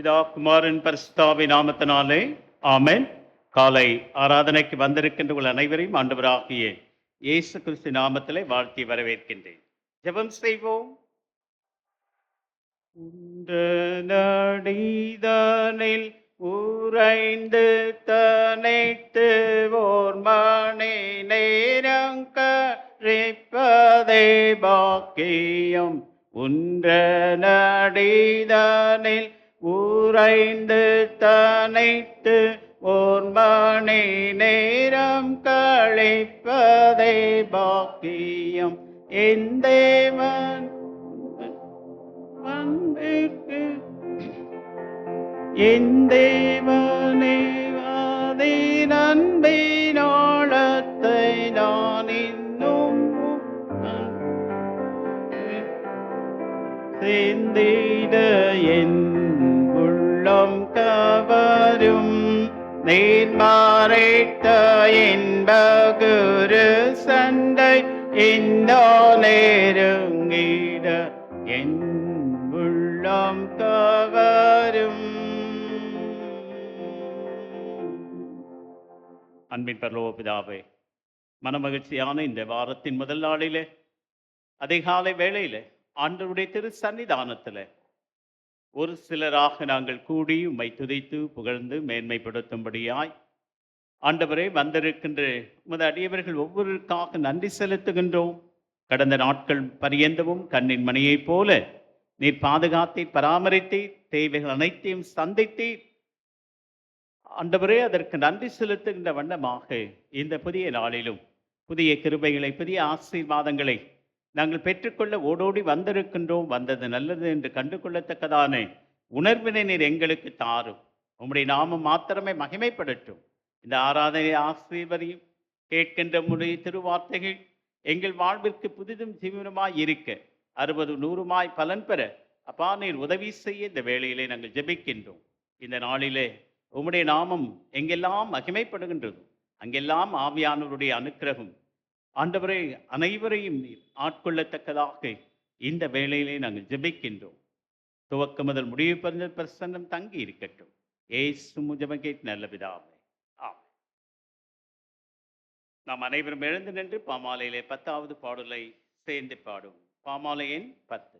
பிதா குமாரன் பரிசுத்தாவி நாமத்தினாலே ஆமென். காலை ஆராதனைக்கு வந்திருக்கின்ற உங்கள் அனைவரையும் ஆண்டவராகிய இயேசு கிறிஸ்து நாமத்திலே வாழ்த்தி வரவேற்கின்றேன். ஜெபம் செய்வோம். நடிதனில் உறைந்து தனைத்து ஓர் மணி நேரம் கழிப்பதே பாக்கியம். உன்ற நடிதனில் உறைந்து தனைத்து ஓர் மணி நேரம் கழிப்பதே பாக்கியம். என் தேவன் அன்பிற்கு என் தேவனே அதின் அன்பினோளத்தை நான் இன்னும் சிந்திட என் உள்ளம் கவரும் நீர்மாறிட்ட இன்பகுரு சண்டை இன்னோ நெருங்கிட என் உள்ளம் கவரும். அன்பின் பரலோக பிதாவே, மனமகிழ்ச்சியான இந்த வாரத்தின் முதல் நாளிலே அதிகாலை வேளையிலே ஆண்டவருடைய திரு சன்னிதானத்தில் ஒரு சிலராக நாங்கள் கூடி உம்மை துதித்து புகழ்ந்து மேன்மைப்படுத்தும்படியாய் ஆண்டவரே வந்திருக்கின்ற உமது அடியவர்கள் ஒவ்வொருவருக்காக நன்றி செலுத்துகின்றோம். கடந்த நாட்கள் பரியந்தமும் கண்ணின் மணியைப் போல நீர் பாதுகாத்தை பராமரித்து தேவைகள் அனைத்தையும் சந்தித்து ஆண்டவரே அதற்கு நன்றி செலுத்துகின்ற வண்ணமாக இந்த புதிய நாளிலும் புதிய கிருபைகளை புதிய ஆசீர்வாதங்களை நாங்கள் பெற்றுக்கொள்ள ஓடோடி வந்திருக்கின்றோம். வந்தது நல்லது என்று கண்டு கொள்ளத்தக்கதான உணர்வினை நீர் எங்களுக்கு தாரும். உம்முடைய நாமம் மாத்திரமே மகிமைப்படட்டும். இந்த ஆராதனை ஆசீர்வதியும் கேட்கின்ற உம்முடைய திருவார்த்தைகள் எங்கள் வாழ்விற்கு புதிதும் ஜீவனமாய் இருக்க 60 100 பலன் பெற அப்பா நீர் உதவி செய்ய இந்த வேளையிலே நாங்கள் ஜெபிக்கின்றோம். இந்த நாளிலே உம்முடைய நாமம் எங்கெல்லாம் மகிமைப்படுகின்றது அங்கெல்லாம் ஆவியானவருடைய அனுக்கிரகம் ஆண்டவரை அனைவரையும் நீர் ஆட்கொள்ளத்தக்கதாக இந்த வேளையிலே நாங்கள் ஜெபிக்கின்றோம். துவக்க முதல் முடிவு பறிந்த பிரசன்னம் தங்கி இருக்கட்டும். ஏசு ஜெபம் நல்ல பிதாவே, ஆமென். நாம் அனைவரும் எழுந்து நின்று பாமாலையிலே 10வது பாடலை சேர்ந்து பாடும். பாமாலை எண் 10.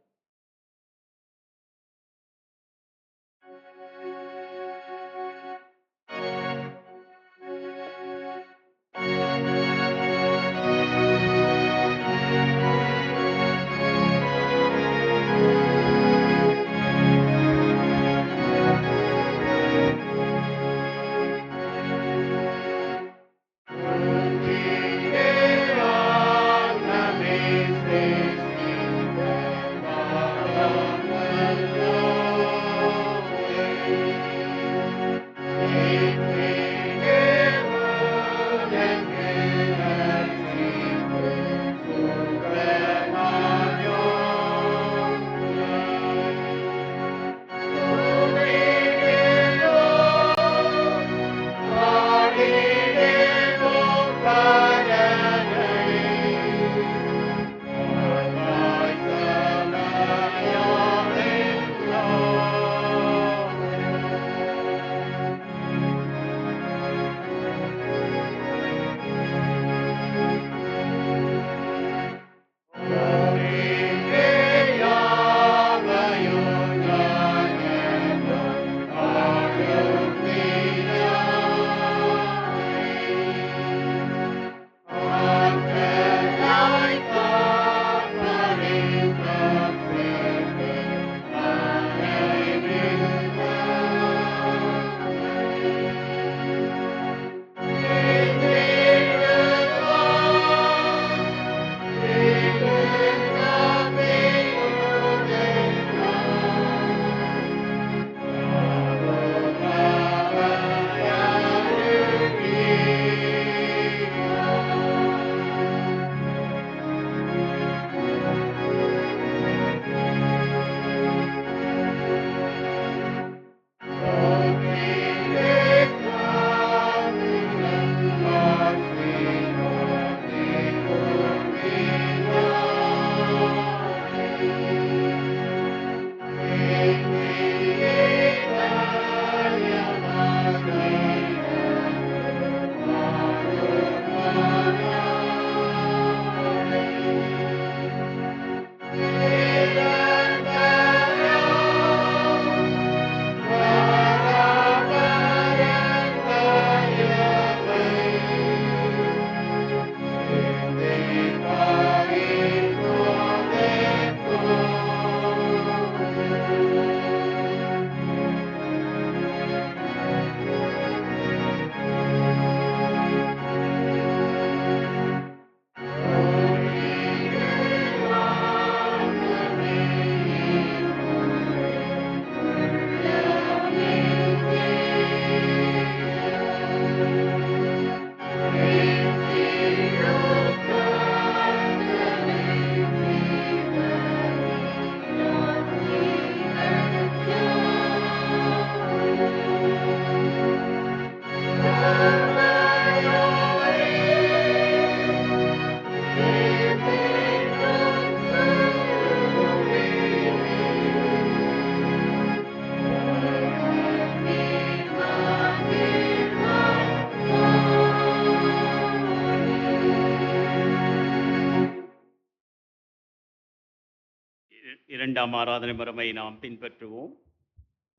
இரண்டாம் ஆராதனை முறைமை நாம் பின்பற்றுவோம்.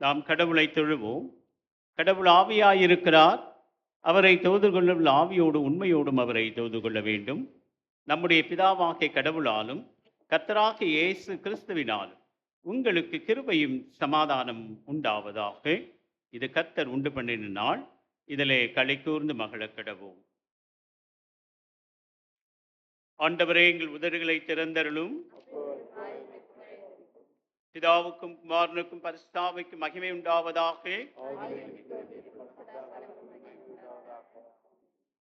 நாம் கடவுளை தொழுவோம். கடவுள் ஆவியாயிருக்கிறார். அவரை தொழுது கொள்ளும் ஆவியோடு உண்மையோடும் அவரை தொழுது கொள்ள வேண்டும். நம்முடைய பிதாவாகிய கடவுளாலும் கர்த்தராகிய இயேசு கிறிஸ்துவினாலும் உங்களுக்கு கிருபையும் சமாதானம் உண்டாவதாக. இது கர்த்தர் உண்டு பண்ணின நாள். இதிலே களி கூர்ந்து மகள கடவோம். ஆண்டவரே, எங்கள் உதடுகளை திறந்தருளும். பிதாவுக்கும் குமாரனுக்கும் பரிசுத்தாவிக்கும் மகிமை உண்டாவதாக.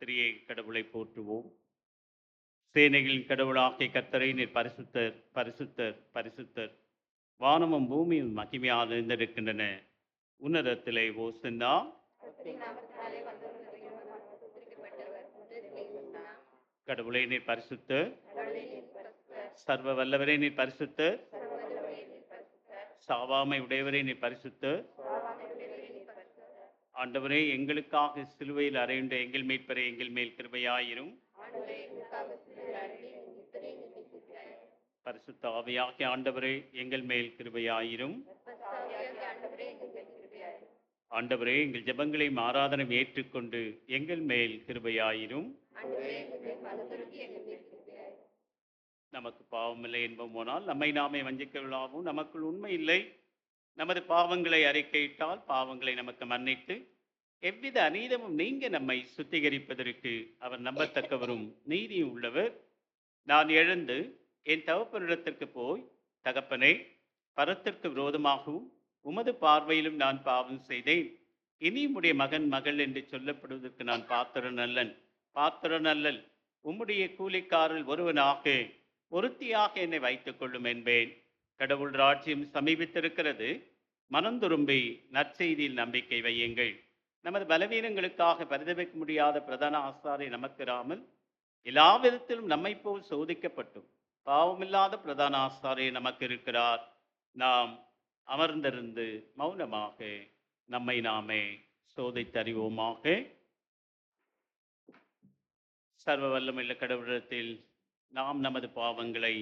திரியேக கடவுளை போற்றுவோம். சேனைகளின் கடவுளாகிய கர்த்தரை நீர் பரிசுத்தர், பரிசுத்தர், பரிசுத்தர். வானமும் பூமியும் மகிமையால் இருந்திருக்கின்றன. உன்னதத்திலே ஓசன்னா. கடவுளை நீர் பரிசுத்தர். சர்வ வல்லவரே நீர் பரிசுத்தர். சாவாமை உடையவரே நீர் பரிசுத்தர். ஆண்டவரே, எங்களுக்காக சிலுவையில் அறையுண்ட எங்கள் மீட்பரே, எங்கள் மேல் கிருபையாயிரும். பரிசுத்த ஆவியாகிய ஆண்டவரே, எங்கள் மேல் கிருபையாயிரும். ஆண்டவரே, எங்கள் ஜெபங்களையும் ஆராதனையும் ஏற்றுக்கொண்டு எங்கள் மேல் கிருபையாயிரும். நமக்கு பாவமில்லை என்போம் போனால் நம்மை நாமே வஞ்சிக்கலாகவும், நமக்குள் உண்மை இல்லை. நமது பாவங்களை அறிக்கையிட்டால் பாவங்களை நமக்கு மன்னித்து எவ்வித அநீதமும் நீங்க நம்மை சுத்திகரிப்பதற்கு அவர் நம்பத்தக்கவரும் நீதியும் உள்ளவர். நான் எழுந்து என் தகப்பனிடத்திற்கு போய், தகப்பனே, பரத்திற்கு விரோதமாகவும் உமது பார்வையிலும் நான் பாவம் செய்தேன். இனி உம்முடைய மகன் மகள் என்று சொல்லப்படுவதற்கு நான் பாத்திரன் அல்லல். உம்முடைய கூலிக்காரில் ஒருத்தியாக என்னை வைத்துக் கொள்ளும் என்பேன். கடவுள் ராஜ்யம் சமீபித்திருக்கிறது. மனம் திரும்பி நற்செய்தியில் நம்பிக்கை வையுங்கள். நமது பலவீனங்களுக்காக பரிதவிக்க முடியாத பிரதான ஆசாரி நமக்கு இராமல் எல்லா விதத்திலும் நம்மை போல் சோதிக்கப்பட்டும் பாவமில்லாத பிரதான ஆசாரி நமக்கு இருக்கிறார். நாம் அமர்ந்திருந்து மௌனமாக நம்மை நாமே சோதித்தறிவோமாக. சர்வ வல்லமையுள்ள கடவுளத்தில் நாம் நமது பாவங்களை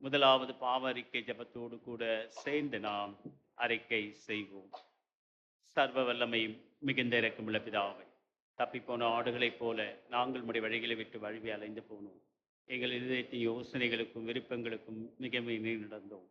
முதலாவது பாவ அறிக்கை ஜபத்தோடு கூட சேர்ந்து நாம் அறிக்கை செய்வோம். சர்வ வல்லமை மிகுந்த இரக்கமுள்ள பிதாவை, தப்பிப்போன ஆடுகளைப் போல நாங்கள் உம்முடைய வழிகளை விட்டு வழுவி அலைந்து போனோம். எங்கள் இதயத்தின் யோசனைகளுக்கும் விருப்பங்களுக்கும் மிக நடந்தோம்.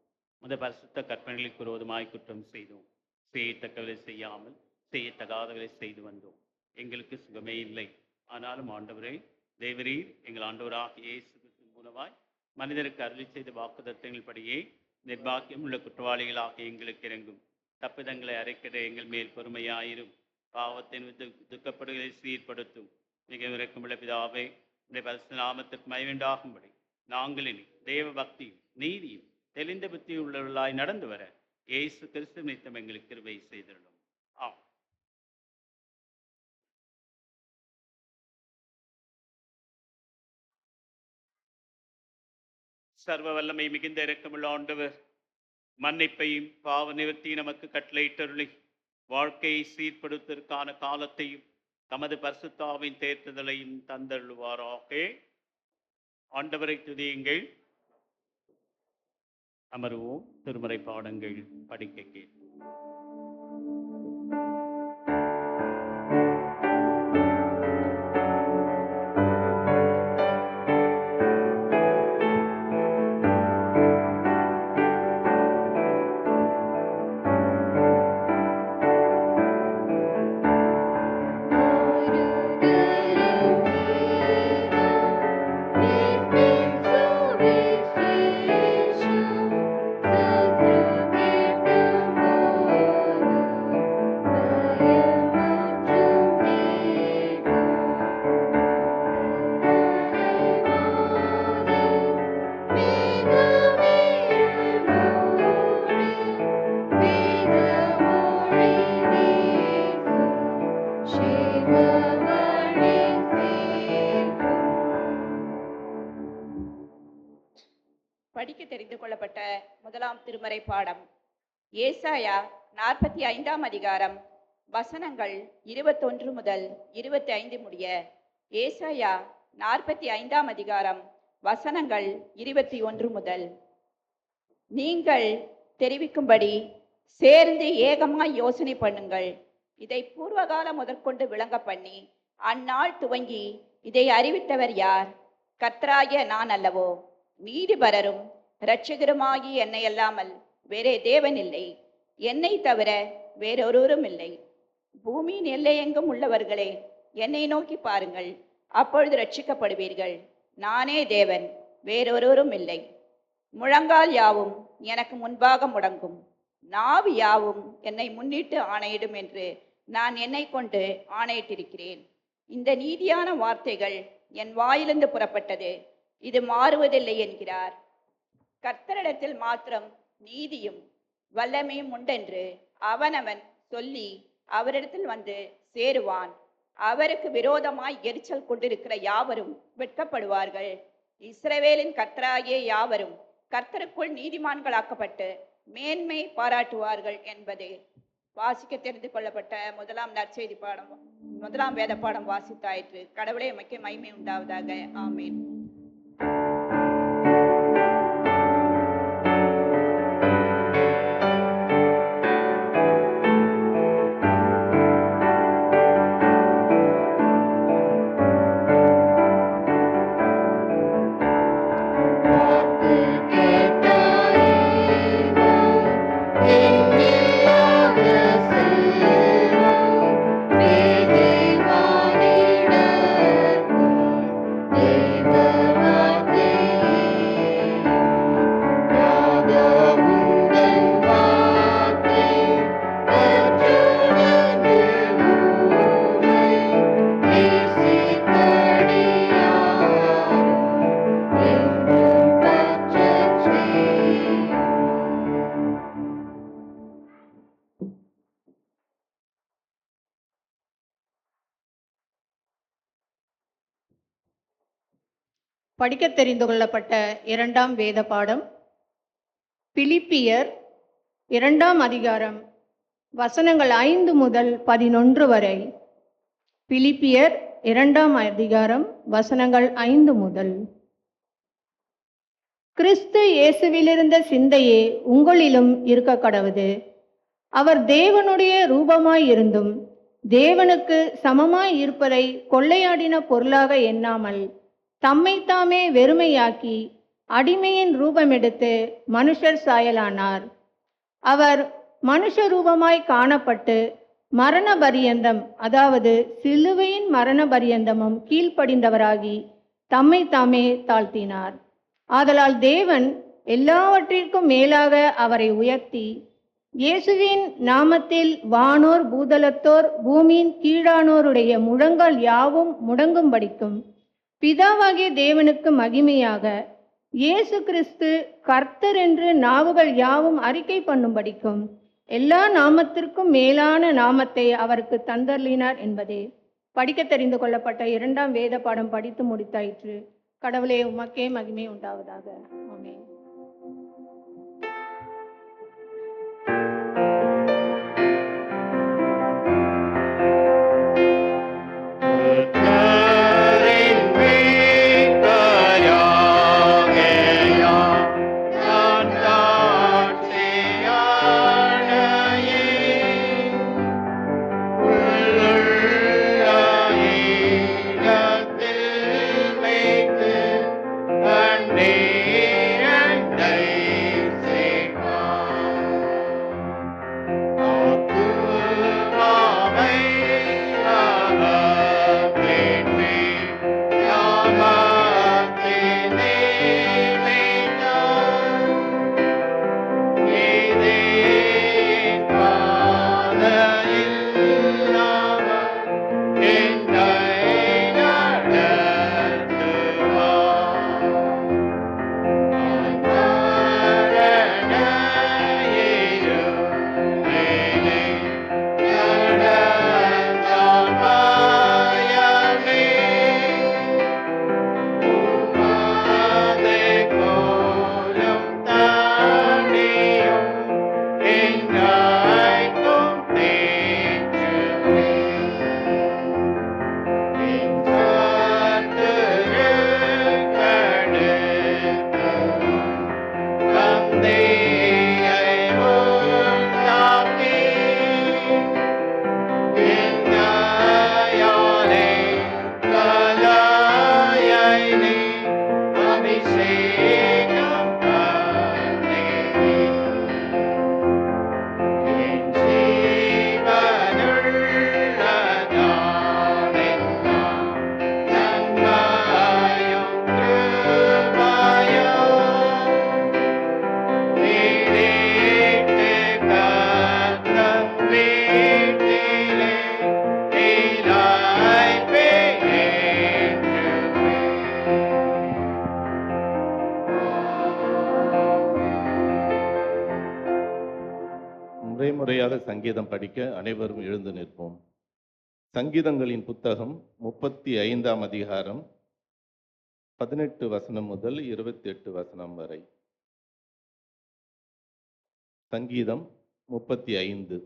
பரிசுத்த கற்பனைகளுக்கு விரோதமாய் குற்றம் செய்தோம். செய்யத்தக்கவரை செய்யாமல் செய்யத்தகாதவரை செய்து வந்தோம். எங்களுக்கு சுகமே இல்லை. ஆனாலும் ஆண்டவரே, தேவரீர் எங்கள் ஆண்டவராகிய இயேசு கிறிஸ்துவின் மூலமாய் மனிதருக்கு அருளி செய்த வாக்குத்தத்தங்கள் படியே நிர்பாக்கியம் உள்ள குற்றவாளிகளாக எங்களுக்கு இறங்கும். தப்பிதங்களை அரைக்கிட எங்கள் மேல் பொறுமையாயிரும். பாவத்தின் துக்கப்படுகளை சீர்படுத்தும். மிக இரக்கமுள்ள பிதாவே, இந்த பரிசுத்த நாமத்திற்கு மகிமையுண்டாகும்படி நாங்கள் இனி தேவ பக்தியும் நீதியும் தெளிந்த புத்தி உள்ளவர்களாய் நடந்து வர இயேசு கிறிஸ்து நித்தம் எங்களுக்கு கிருபை செய்திருந்தோம். சர்வ வல்லமை மிகுந்த இரக்கமுள்ள ஆண்டவர், மன்னிப்பையும் பாவ நிவர்த்தியும் நமக்கு கட்டளையிட்டருளி வாழ்க்கையை சீர்படுத்துவதற்கான காலத்தையும் தமது பரிசுத்தாவின் தேர்த்துதலையும் தந்தருளுவாராக. ஆண்டவரை துதியுங்கள். அமருவோம். திருமறை பாடங்கள் படிக்க கேட்போம். படிக்க தெரிந்து கொள்ளப்பட்ட முதலாம் திருமறை பாடம் ஏசாயா 45ஆம் அதிகாரம் வசனங்கள் 21 முதல் 25 முடிய. ஏசாயா 45ஆம் அதிகாரம் வசனங்கள் 21 முதல். நீங்கள் தெரிவிக்கும்படி சேர்ந்து ஏகமாய் யோசனை பண்ணுங்கள். இதை பூர்வகாலம் முதற்கொண்டு விளங்க பண்ணி அந்நாள் துவங்கி இதை அறிவித்தவர் யார்? கர்த்தராகிய நான் அல்லவோ? நீதிபரரும் இரட்சகருமாகி என்னை அல்லாமல் வேறே தேவன் இல்லை, என்னை தவிர வேறொருவரும் இல்லை. பூமியின் எல்லையெங்கும் உள்ளவர்களே, என்னை நோக்கி பாருங்கள், அப்பொழுது ரட்சிக்கப்படுவீர்கள். நானே தேவன், வேறொருவரும் இல்லை. முழங்கால் யாவும் எனக்கு முன்பாக முடங்கும், நாவு யாவும் என்னை முன்னிட்டு ஆணையிடும் என்று நான் என்னை கொண்டு ஆணையிட்டிருக்கிறேன். இந்த நீதியான வார்த்தைகள் என் வாயிலிருந்து புறப்பட்டது, இது மாறுவதில்லை என்கிறார். கர்த்தரிடத்தில் மாத்திரம் நீதியும் வல்லமையும் உண்டென்று அவனவன் சொல்லி அவரிடத்தில் வந்து சேருவான். அவருக்கு விரோதமாய் எரிச்சல் கொண்டிருக்கிற யாவரும் வெட்கப்படுவார்கள். இஸ்ரவேலின் கர்த்தராகிய யாவரும் கர்த்தருக்குள் நீதிமான்களாக்கப்பட்டு மேன்மை பாராட்டுவார்கள் என்பது வாசிக்க தெரிந்து கொள்ளப்பட்ட முதலாம் வேத பாடம் வாசித்தாயிற்று. கடவுளே உமக்கே மகிமை உண்டாவதாக. ஆமீன். படிக்க தெரிந்து கொள்ளப்பட்ட இரண்டாம் வேத பாடம் பிலிப்பியர் 2ஆம் அதிகாரம் வசனங்கள் 5 முதல் 11 வரை. பிலிப்பியர் 2ஆம் அதிகாரம் வசனங்கள் 5 முதல். கிறிஸ்து இயேசுவிலிருந்த சிந்தையே உங்களிலும் இருக்க கடவுது. அவர் தேவனுடைய ரூபமாய் இருந்தும் தேவனுக்கு சமமாய் இருப்பதை கொள்ளையாடின பொருளாக எண்ணாமல் தம்மைத்தாமே வெறுமையாக்கி அடிமையின் ரூபமெடுத்து மனுஷர் சாயலானார். அவர் மனுஷ ரூபமாய் காணப்பட்டு மரண பரியந்தம், அதாவது சிலுவையின் மரண பரியந்தமும் கீழ்ப்படிந்தவராகி தம்மைத்தாமே தாழ்த்தினார். ஆதலால் தேவன் எல்லாவற்றிற்கும் மேலாக அவரை உயர்த்தி இயேசுவின் நாமத்தில் வானோர் பூதலத்தோர் பூமியின் கீழானோருடைய முழங்கால் யாவும் முடங்கும்படிக்கும் பிதாவாகிய தேவனுக்கு மகிமையாக இயேசு கிறிஸ்து கர்த்தர் என்று நாவுகள் யாவும் அறிக்கை பண்ணும்படிக்கும் எல்லா நாமத்திற்கும் மேலான நாமத்தை அவருக்கு தந்தருளினார் என்பதே படிக்க தெரிந்து கொள்ளப்பட்ட இரண்டாம் வேத பாடம் படித்து முடித்தாயிற்று. கடவுளே உமக்கே மகிமை உண்டாவதாக. ஆமென். Amen. சங்கீதம் படிக்க அனைவரும் எழுந்து நிற்போம். சங்கீதங்களின் புத்தகம் 35ஆம் அதிகாரம் 18 வசனம் முதல் 28 வசனம் வரை. சங்கீதம் 35.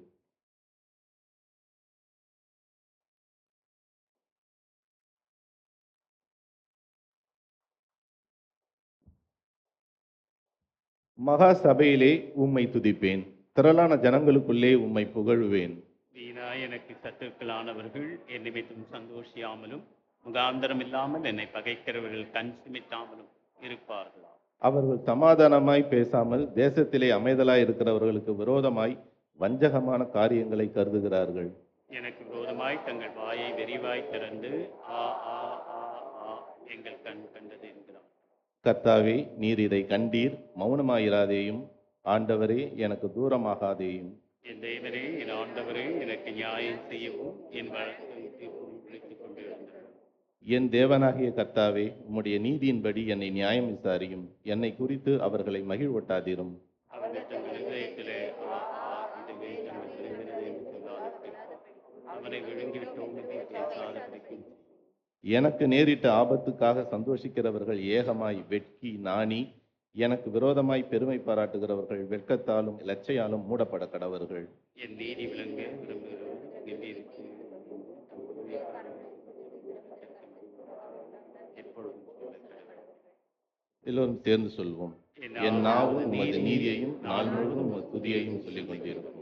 மகா சபையிலே உம்மை துதிப்பேன், திரளான ஜனங்களுக்குள்ளே உம்மை புகழுவேன். வீணாய் எனக்கு சத்துருக்களானவர்கள் என் நிமித்தம் சந்தோஷியாமலும் முகாந்தரம் இல்லாமல் என்னை பகைக்கிறவர்கள் கண் சிமிட்டாமலும் இருப்பார்களா? அவர்கள் சமாதானமாய் பேசாமல் தேசத்திலே அமைதலாய் இருக்கிறவர்களுக்கு விரோதமாய் வஞ்சகமான காரியங்களை கருதுகிறார்கள். எனக்கு விரோதமாய் தங்கள் வாயை விரிவாய் திறந்து ஆ ஆ ஆ ஆ எங்கள் கண் கண்டது என்கிறார். கர்த்தாவே, நீர் இதை கண்டீர், மௌனமாயிராதேயும். ஆண்டவரே, எனக்கு தூரமாகாதேயும். என் தேவரே, என் ஆண்டவரே, எனக்கு நியாயம் செய்யவும் என் வழக்கை தீர்க்கவும் விழித்துக் கொண்டிருந்தார். என் தேவனாகிய கர்த்தாவே, உம்முடைய நீதியின்படி என்னை நியாயம் விசாரியும். என்னை குறித்து அவர்களை மகிழ்வட்டாதிரும். அவர்கள் தங்கள் இதயத்திலே ஆ ஆ இதுவே தங்கள் விரும்பினது என்று சொல்லாதபடி அவனை விழுங்கிவிட்டோம் என்று பேசாதபடிக்கும். எனக்கு நேரிட்ட ஆபத்துக்காக சந்தோஷிக்கிறவர்கள் ஏகமாய் வெட்கி நாணி, எனக்கு விரோதமாய் பெருமை பாராட்டுகிறவர்கள் வெட்கத்தாலும் லச்சையாலும் மூடப்பட கடவர்கள். என் நீதி விளங்க விரும்புகிறோம் எப்பொழுதும் எல்லோரும் சேர்ந்து சொல்வோம். என் நாவு உமது நீதியையும் நாள் முழுவதும் உமது துதியையும் சொல்லிக் கொண்டிருக்கும்.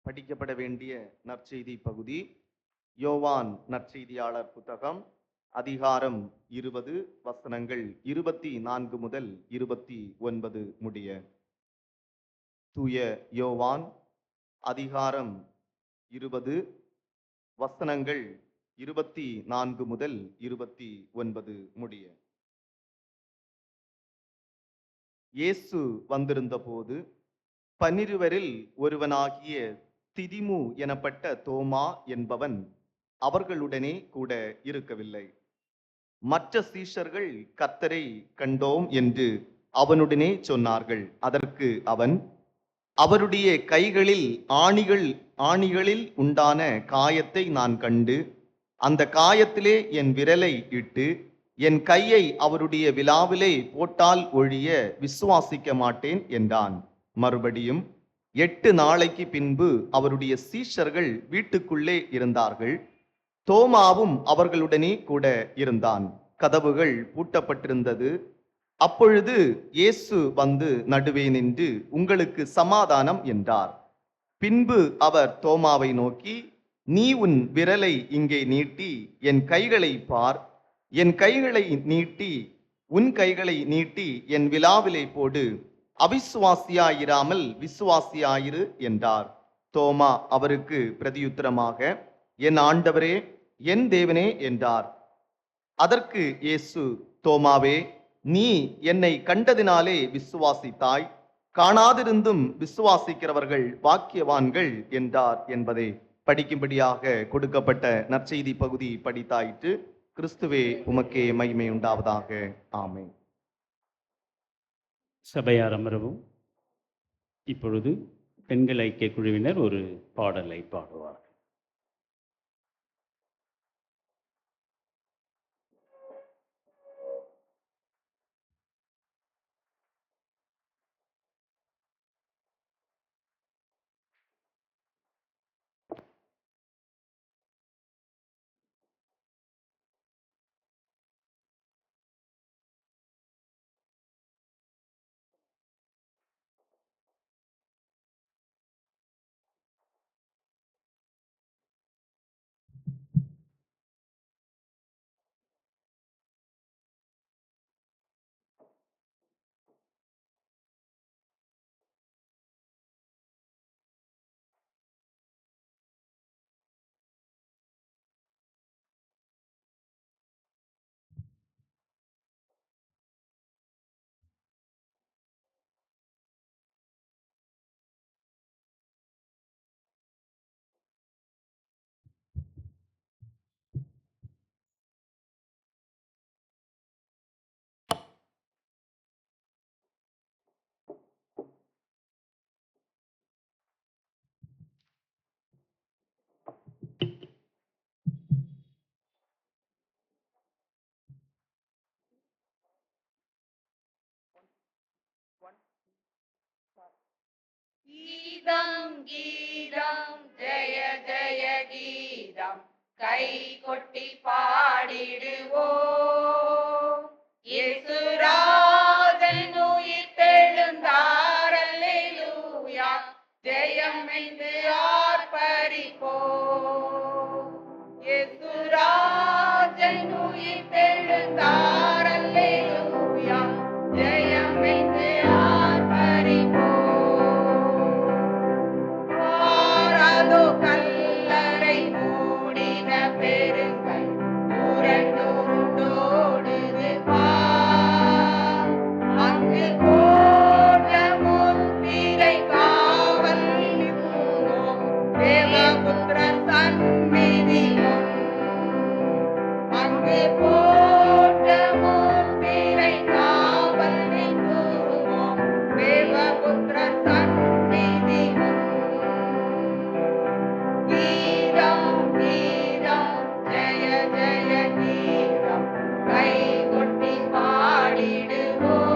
படிக்கப்பட வேண்டிய நற்செய்தி பகுதி யோவான் நற்செய்தியாளர் புத்தகம் அதிகாரம் 20 வசனங்கள் 24 முதல் 29 முடிய. தூய யோவான் அதிகாரம் 20 வசனங்கள் 24 முதல் 29 முடிய. இயேசு வந்திருந்த போது 12 ஒருவனாகிய திதிமு எனப்பட்ட தோமா என்பவன் அவர்களுடனே கூட இருக்கவில்லை. மற்ற சீஷர்கள் கர்த்தரை கண்டோம் என்று அவனுடனே சொன்னார்கள். அதற்கு அவன், அவருடைய கைகளில் ஆணிகளில் உண்டான காயத்தை நான் கண்டு, அந்த காயத்திலே என் விரலை இட்டு என் கையை அவருடைய விலாவிலே போட்டால் ஒழிய விசுவாசிக்க மாட்டேன் என்றான். மறுபடியும் 8 நாளைக்கு பின்பு அவருடைய சீஷர்கள் வீட்டுக்குள்ளே இருந்தார்கள். தோமாவும் அவர்களுடனே கூட இருந்தான். கதவுகள் பூட்டப்பட்டிருந்தது. அப்பொழுது இயேசு வந்து நடுவே நின்று, உங்களுக்கு சமாதானம் என்றார். பின்பு அவர் தோமாவை நோக்கி, நீ உன் விரலை இங்கே நீட்டி என் கைகளை பார், என் கைகளை நீட்டி உன் கைகளை நீட்டி என் விலாவிலே போடு, அவிசுவாசியாயிராமல் விசுவாசியாயிரு என்றார். தோமா அவருக்கு பிரதியுத்தரமாக, என் ஆண்டவரே, என் தேவனே என்றார். அதற்கு இயேசு, தோமாவே, நீ என்னை கண்டதினாலே விசுவாசித்தாய், காணாதிருந்தும் விசுவாசிக்கிறவர்கள் பாக்கியவான்கள் என்றார் என்பதை படிக்கும்படியாக கொடுக்கப்பட்ட நற்செய்தி பகுதி படித்தாயிற்று. கிறிஸ்துவே உமக்கே மகிமை உண்டாவதாக. ஆமென். சபையார் அமரவும். இப்பொழுது பெண்கள் ஐக்கிய குழுவினர் ஒரு பாடலை பாடுவார். கீதம் கீதம் ஜெய ஜெய கீதம் கை கொட்டி பாடிடுவோம். இயேசுராஜன் உயிர் தெழுந்தார், அல்லேலூயா, ஜெயம் என்று ஆர்ப்பரிப்போம். இயேசுராஜன் உயிர் தெழுந்தார், அல்லேலூயா, ஜெயம் என்று ஆர்ப்பரிப்போம். ஆராதோ கல்லறை மூடின பெருங்கல் உருண்டோடுது பார். அங்கு போட்ட முத்திரை காவல் நிற்குமோ தேவபுத்திரன் சந்நிதியும். அங்கு போட்ட முத்திரை காவல் நிற்குமோ தேவபுத்திரன் சந்நிதியும். கீதம் கீதம் ஜெய ஜெய கீதம் கை கொட்டி பாடிடுவோம்.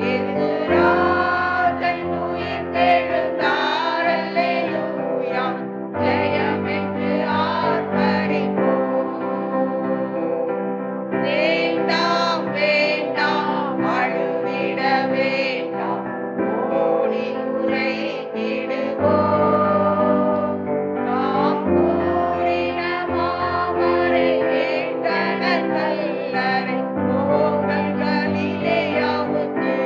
இயேசுராஜன் உயிர் தெழுந்தார், அல்லேலூயா, ஜெயம் என்று ஆர்ப்பரிப்போம். வேண்டாம் வேண்டாம் அழுதிட வேண்டாம், ஓடி உரைத்திடுவோம். நாம் கூறின மாமரை வேண்டனர் கல்லறை போங்கள் கலிலேயாவுக்கு.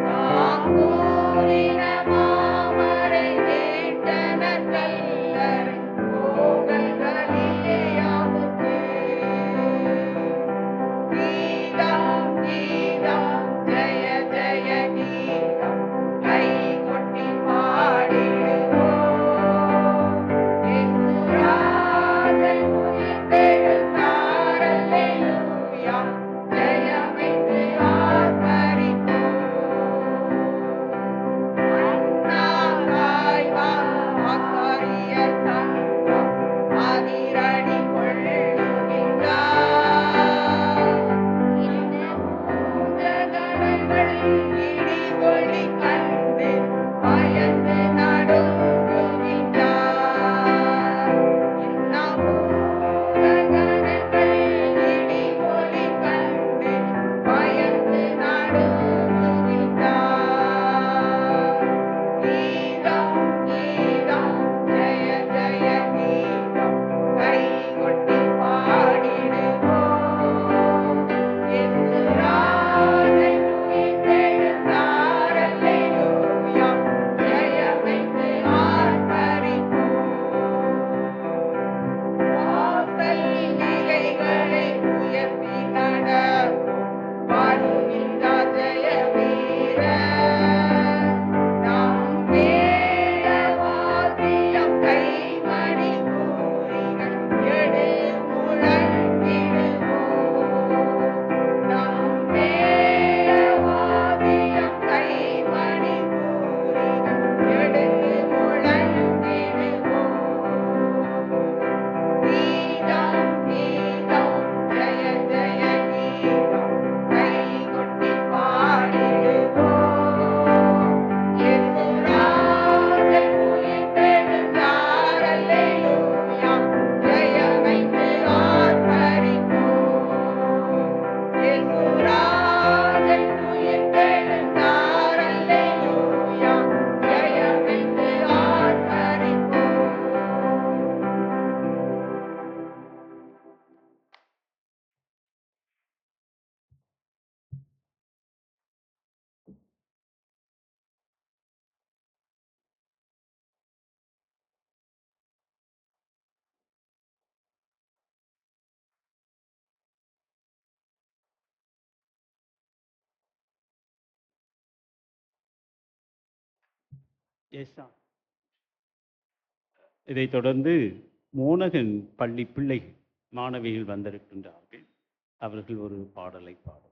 நாம் கூறின மாமரை வேண்டனர் கல்லறை போங்கள் கலிலேயாவுக்கு. கீதம் கீதம் ஜெய ஜெய கீதம் கை கொட்டி பாடிடுவோம். இயேசுராஜன் உயிர் தெழுந்தார், அல்லேலூயா, ஜெயம் என்று ஆர்ப்பரிப்போம். அண்ணா காய்வா ஆசாரியர் சங்கம் அதிரடி கொள்ளுகின்றார். பூதகணங்கள் இடி ஒளி கண்டு பயந்து நடுங்குகின்றார். பூதகணங்கள் இடி ஒளி கண்டு பயந்து நடுங்குகின்றார். கீதம் கீதம் ஜெய ஜெய கீதம் கை கொட்டி பாடிடுவோம். இயேசுராஜன் உயிர் தெழுந்தார், அல்லேலூயா, ஜெயம் என்று ஆர்ப்பரிப்போம். வாசல் நிலைகளை உயர்த்தி நடப்போம், வருகின்றார் ஜெய வீரர். நாம் வேதவாத்தியம் கைமணி பூரிகள் எடு முழங்கிடுவோம். நாம் வேதவாத்தியம் கைமணி பூரிகள் எடு முழங்கிடுவோம். கீதம் கீதம் ஜெய ஜெய கீதம் கை கொட்டி பாடிடுவோம். இயேசுராஜன் உயிர் தெழுந்தார், அல்லேலூயா, ஜெயம் என்று ஆர்ப்பரிப்போம். இயேசுராஜன் உயிர் தெழுந்தார், அல்லேலூயா, ஜெயம் என்று ஆர்ப்பரிப்போம். எஸ்ஸா. இதைத் தொடர்ந்து மோனகன் பள்ளி பிள்ளை மாணவிகள் வந்திருக்கின்றார்கள். அவர்கள் ஒரு பாடலை பாடும்.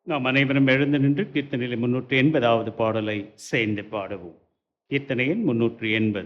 நாம் அனைவரும் எழுந்து நின்று கீர்த்தனையில் 380வது பாடலை சேர்ந்து பாடுவோம். கீர்த்தனை எண் 380.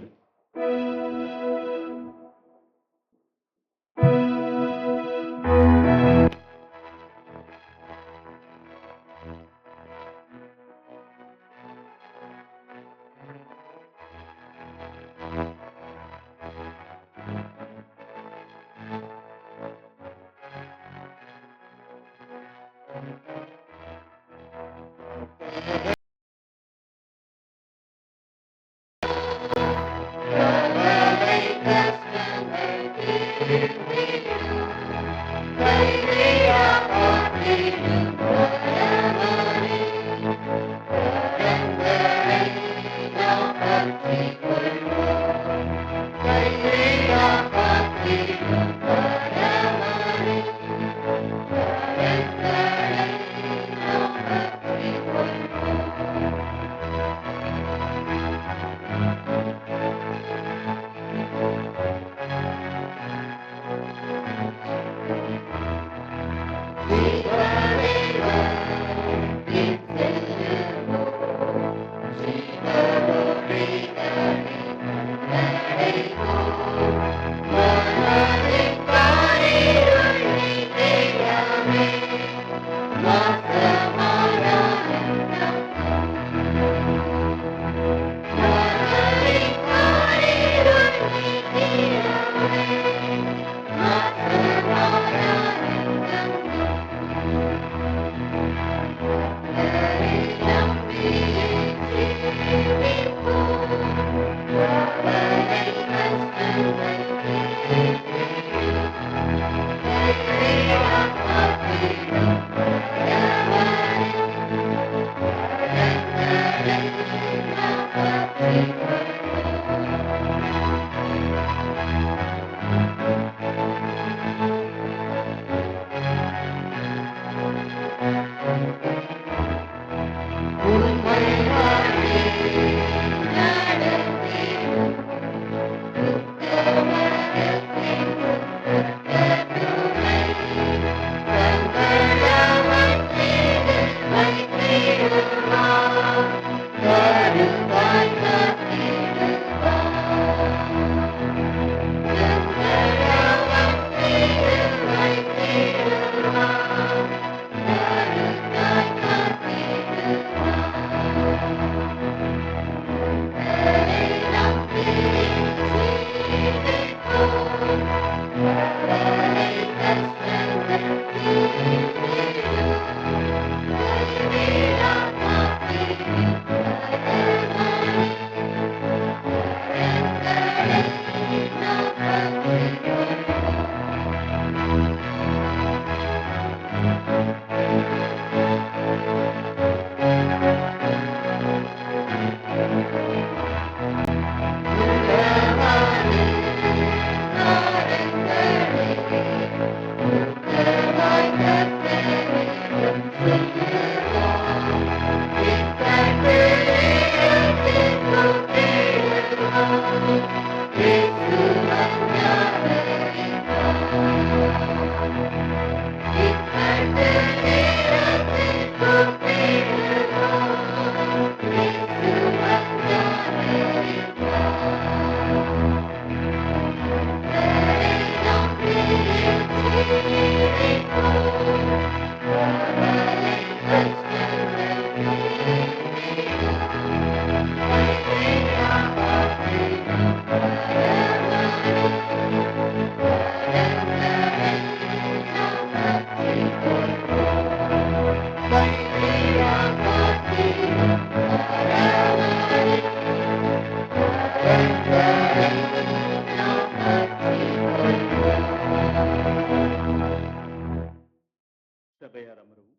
சபையார் அமரும்.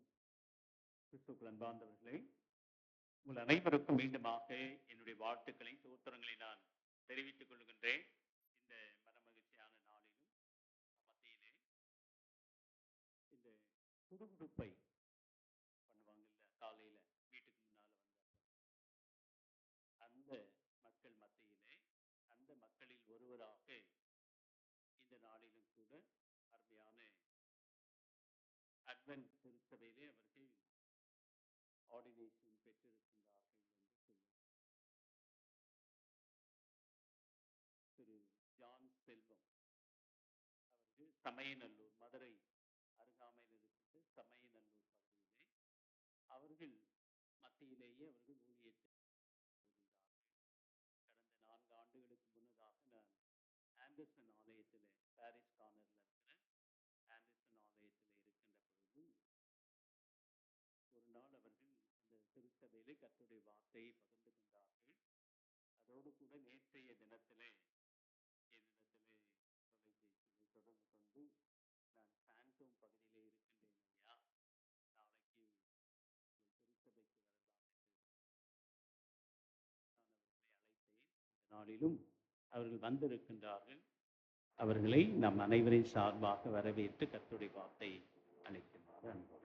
கிறிஸ்துவுக்குள் அன்பார்ந்தவர்களே, உங்கள் அனைவருக்கும் மீண்டுமாக என்னுடைய வாழ்த்துக்களை தோத்திரங்களை நான் தெரிவித்துக் கொள்கின்றேன். இந்த மனமகிழ்ச்சியான நாளிலும் மத்தியிலே இந்த குடுகுடுப்பை பண்ணுவாங்கல்ல, காலையில வீட்டுக்கு முன்னால அந்த மக்கள் மத்தியிலே, அந்த மக்களில் ஒருவராக இந்த நாளிலும் கூட அருமையான அட்வென்ட் திருச்சபையிலே அவர்கள் ஆர்டினேஷன் பெற்றிருக்கின்றார்கள் என்று திரு ஜான் செல்வம் அவர்கள் சமயநல்லூர், மதுரை அருகாமையில் இருக்கிற சமயநல்லூர் பகுதியிலே அவர்கள் மத்தியிலேயே அவர்கள் ஊழியத்தை கடந்த 4 ஆண்டுகளுக்கு முன்னதாக நான் ஆண்டர்சன் ஆலயத்தில், பாரிஸ் கார்னரில் இருக்கிற ஆண்டர்சன் ஆலயத்தில் இருக்கின்ற பொழுது ஒரு நாள் அவர்கள் அந்த திருச்சபையிலே கர்த்தருடைய வார்த்தையை பகிர்ந்து கொண்டார்கள். அதோடு கூட நேற்றைய தினத்திலே என்னிடத்திலே தொலைபேசியிலே தொடர்பு கொண்டு, நான் சாந்தோம் பகுதியிலே இருக்கின்றேன் ஐயா, நாளைக்கு உங்கள் திருச்சபைக்கு வரலாம் என்று நான் அவர்களை அழைத்தேன். இந்த நாளிலும் அவர்கள் வந்திருக்கின்றார்கள். அவர்களை நம் அனைவரின் சார்பாக வரவேற்று கர்த்தருடைய வார்த்தையை அளிக்குமாறு அன்போடு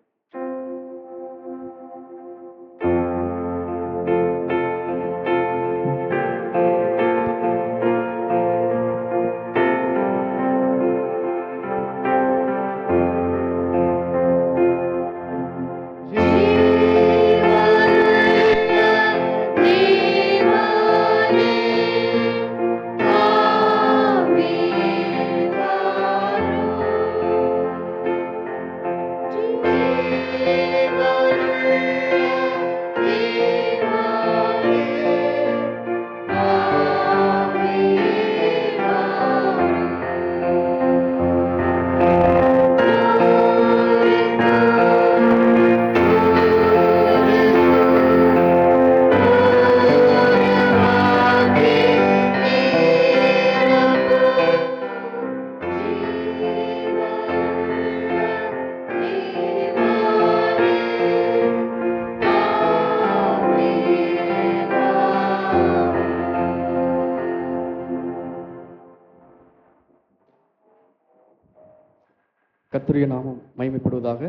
கர்த்தருடைய நாமம் மகிமைப்படுவதாக.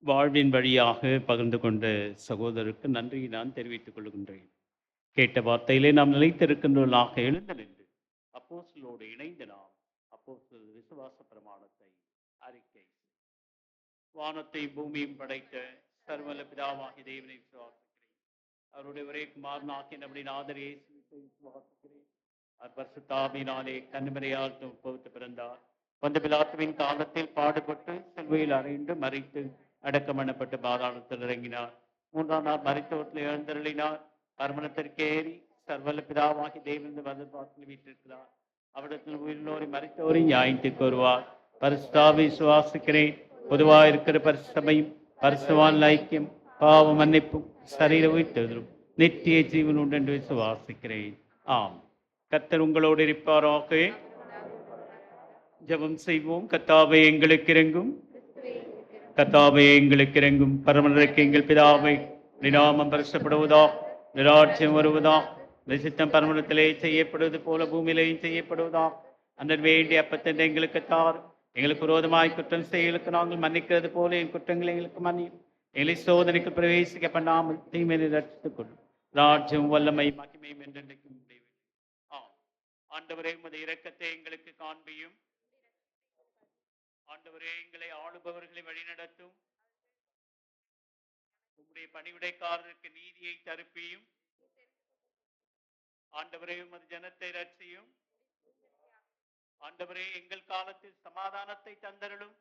வாழ்வின் வழியாக பகிர்ந்து கொண்ட சகோதரருக்கு நன்றியை நான் தெரிவித்துக் கொள்கின்றேன். கேட்ட வார்த்தையிலே நாம் நிலைத்திருக்கின்றவர்களாக எழுந்து நின்று அப்போஸ்தலரோடு இணைந்து நாம் அப்போஸ்தலர் விசுவாச பிரமாணத்தை அறிக்கை. வானத்தை பூமியும் படைத்த சர்வல பிதாவாகிய தேவனை விசுவாசிக்கிறேன். அவருடைய ஒரே குமாரனாகிய நம்முடைய நாதர் இயேசுவை விசுவாசிக்கிறேன். அவர் பரிசுத்தாவியினாலே கன்னிமரியால் பகுத்து பிறந்தார். பந்த பிலாத்துவின் காலத்தில் பாடுபட்டு சிலுவையில் அறைந்து மறித்து அடக்கம் பண்ணப்பட்டு பாதாளத்தில் இறங்கினார். 3ஆம் நாள் மரித்தோரில் எழுந்தருளினார். பரமணத்திற்கேறி சர்வல பிதாவாகி தேவன் வலதுபார்த்தில் வீட்டிருக்கிறார். அவரிடத்தில் உயிரினோரை மரித்தோரை நியாயத்திற்கு வருவார். பரிசுத்தாவை விசுவாசிக்கிறேன். பொதுவாக இருக்கிற பரிசுமையும் பரிசுவான் ஐக்கியம், பாவ மன்னிப்பும், சரீர உயிர்த்தெழுதலும், நித்திய ஜீவன் உண்டு என்று விசுவாசிக்கிறேன். ஆம். கர்த்தர் உங்களோடு இருப்பாராக. ஜெபம் செய்வோம். கர்த்தாவே எங்களுக்கு இறங்கும், கர்த்தாவே எங்களுக்கு இறங்கும். பரமனருக்கு எங்கள் பிதாவே, நாமம் பரிசுத்தப்படுவதா, நிராட்சியம் வருவதா, சித்தம் பரமனத்திலே செய்யப்படுவது போல பூமியிலேயும் செய்யப்படுவதா. அன்றன் வேண்டிய அப்பத்தை எங்களுக்கு தார். எங்களுக்கு விரோதமாய் குற்றம் செய்யலுக்கு நாங்கள் மன்னிக்கிறது போல என் குற்றங்களை எங்களுக்கு மன்னியும். எங்களை சோதனைக்கு பிரவேசிக்க பண்ணாமல் தீமையை ரட்சித்துக் கொள்ளும். ராஜ்யம் வல்லமை மகிமையும் என்றென்றைக்கும் உடையது. ஆண்டவரே, உமது இரக்கத்தை எங்களுக்கு காண்பியும். ஆண்டவரே, எங்களை ஆளுபவர்களை வழிநடத்தும். உம்முடைய பணிவிடைக்காரருக்கு நீதியை தருப்பியும். ஆண்டவரே, உமது ஜனத்தை ரட்சியும். ஆண்டவரே, எங்கள் காலத்தில் சமாதானத்தை தந்தருளும்.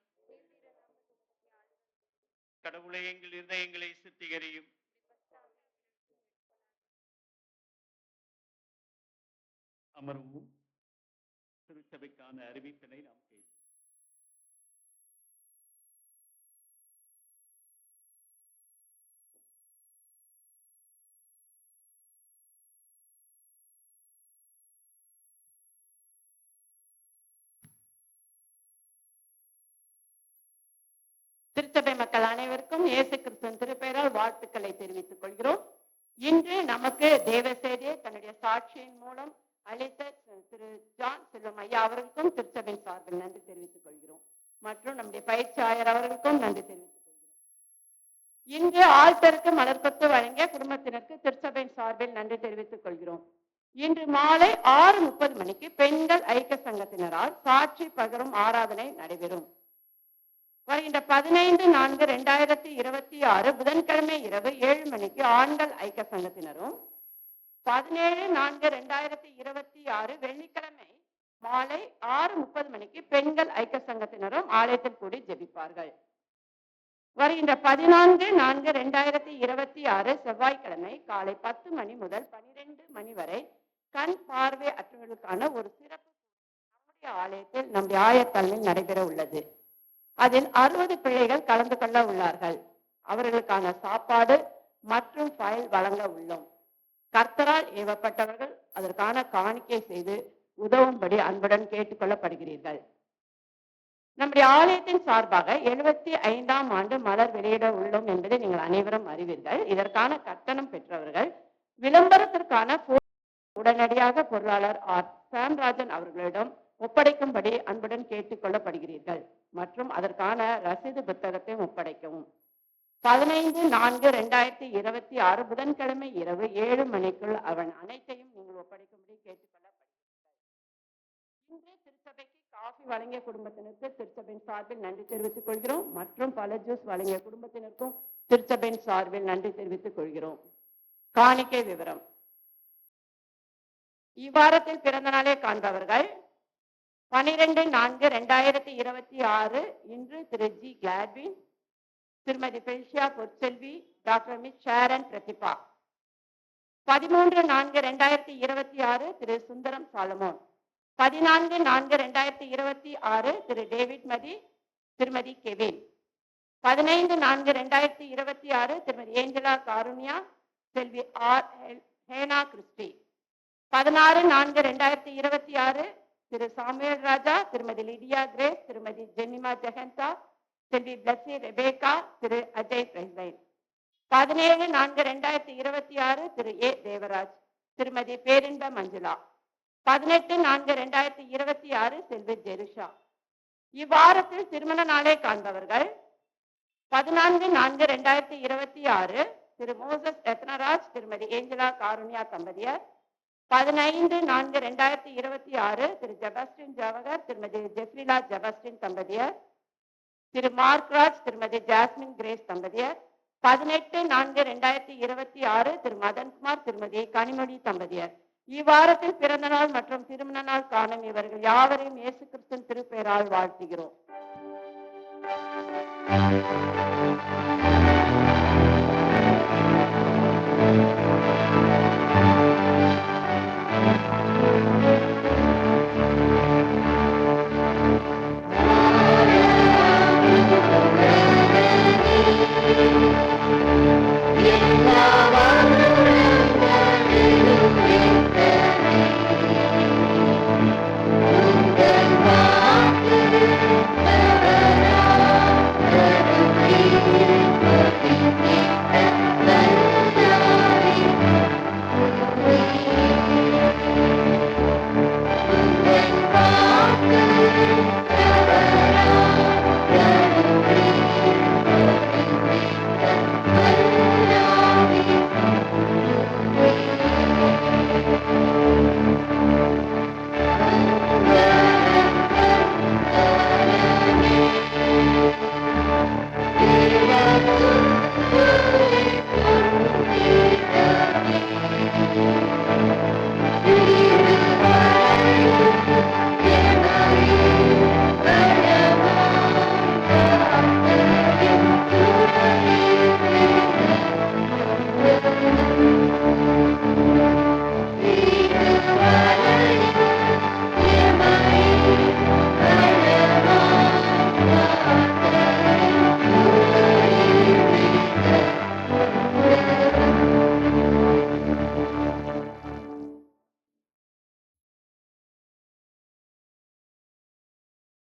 கடவுளை, எங்கள் இருதயங்களை சுத்திகரியும். அமர்வும். திருச்சபைக்கான அறிவிப்பினை நாம் கேட்போம். திருச்சபை மக்கள் அனைவருக்கும் இயேசு கிறிஸ்துவின் திருப்பெயரால் வாழ்த்துக்களை தெரிவித்துக் கொள்கிறோம். இன்று நமக்கு தேவ செய்தியை தன்னுடைய சாட்சியின் மூலம் அளித்த திரு ஜான் செல்வம் ஐயா அவர்களுக்கும் திருச்சபை சார்பில் நன்றி தெரிவித்துக் கொள்கிறோம். மற்றும் நம்முடைய பயிற்சியாளர் அவர்களுக்கும் நன்றி தெரிவித்துக் கொள்கிறோம். இன்று ஆழ்த்தருக்கு மலர்கொத்து வழங்கிய குடும்பத்தினருக்கு திருச்சபை சார்பில் நன்றி தெரிவித்துக் கொள்கிறோம். இன்று மாலை 6:30 மணிக்கு பெண்கள் ஐக்கிய சங்கத்தினரால் சாட்சி பகரும் ஆராதனை நடைபெறும். வருகின்ற 15/4/2026 புதன்கிழமை இரவு 7 மணிக்கு ஆண்கள் ஐக்கிய சங்கத்தினரும், 17/4/2026 வெள்ளிக்கிழமை மாலை 6:30 மணிக்கு பெண்கள் ஐக்கிய சங்கத்தினரும் ஆலயத்தில் கூடி ஜெபிப்பார்கள். வருகின்ற 14/4/2026 செவ்வாய்க்கிழமை காலை 10 மணி முதல் 12 மணி வரை கண் பார்வை அற்றவர்களுக்கான ஒரு சிறப்பு நம்முடைய ஆலயத்தில் நம்முடைய ஆயத்தலைமையில் நடைபெற உள்ளது. அதில் 60 பிள்ளைகள் கலந்து கொள்ள உள்ளார்கள். அவர்களுக்கான சாப்பாடு மற்றும் ஃபைல் வழங்க உள்ளோம். கர்த்தரால் ஏவப்பட்டவர்கள் அதற்கான காணிக்கை செய்து உதவும்படி அன்புடன் கேட்டுக்கொள்ளப்படுகிறீர்கள். நம்முடைய ஆலயத்தின் சார்பாக 75ஆம் ஆண்டு மலர் வெளியிட உள்ளோம் என்பதை நீங்கள் அனைவரும் அறிவீர்கள். இதற்கான கட்டணம் பெற்றவர்கள் விளம்பரத்திற்கான உடனடியாக பொருளாளர் ஆர் சாம்ராஜன் அவர்களிடம் ஒப்படைக்கும்படி அன்புடன் கேட்டுக்கொள்ளப்படுகிறீர்கள் மற்றும் அதற்கான ரசீது புத்தகத்தை ஒப்படைக்கவும். 15/4/2026 புதன்கிழமை இரவு 7 மணிக்குள் அவன் அனைத்தையும் நீங்கள் ஒப்படைக்கும்படி கேட்டுக்கொள்ளப்படுகிறீர்கள். இன்று திருச்சபைக்கு காஃபி வழங்கிய குடும்பத்தினருக்கு திருச்சபையின் சார்பில் நன்றி தெரிவித்துக் கொள்கிறோம் மற்றும் பல ஜூஸ் வழங்கிய குடும்பத்தினருக்கும் திருச்சபையின் சார்பில் நன்றி தெரிவித்துக் கொள்கிறோம். காணிக்கை விவரம். இவ்வாரத்தில் பிறந்த நாளை காண்பவர்கள் 12/4/2026 இன்று திரு ஜி கிளாட்வின், திருமதி பெல்ஷியா பொற்செல்வி, டாக்டர் மிஸ் ஷாரன் பிரதிபா. 13/4/2026 திரு சுந்தரம் சாலமோன். 14/4/2026 திரு டேவிட் மதி, திருமதி கெவின். 15/4/2026 திருமதி ஏஞ்சலா காருண்யா, செல்வி ஆர் ஹேனா கிறிஸ்டி. 16/4/2026 திரு சாமுவேல் ராஜா, திருமதி லிடியா கிரேஸ், திருமதி ஜெனிமா ஜெகந்தா, செல்வி பிளஸி ரெபேகா, திரு அஜய் பிரஹ்லைன். 17/4/2026 திரு ஏ தேவராஜ், திருமதி பேரின்ப மஞ்சுளா. 18/4/2026 செல்வி ஜெருஷா. இவ்வாரத்தில் திருமண நாளை காண்பவர்கள் 14/4/2026 திரு மோசஸ் எத்னராஜ், திருமதி ஏஞ்சலா காருண்யா தம்பதியர். 15/4/2026 திரு ஜெபஸ்டின் ஜவஹர், திருமதி ஜெஃப்ரிலா ஜெபஸ்டின் தம்பதியர். திரு மார்க்ராஜ், திருமதி ஜாஸ்மின் கிரேஸ் தம்பதியர். 18/4/2026 திரு மதன்குமார், திருமதி கனிமொழி தம்பதியர். இவ்வாரத்தில் பிறந்த நாள் மற்றும் திருமண நாள் காணும் இவர்கள் யாவரையும் இயேசு கிறிஸ்துவின் திருப்பெயரால் வாழ்த்துகிறோம்.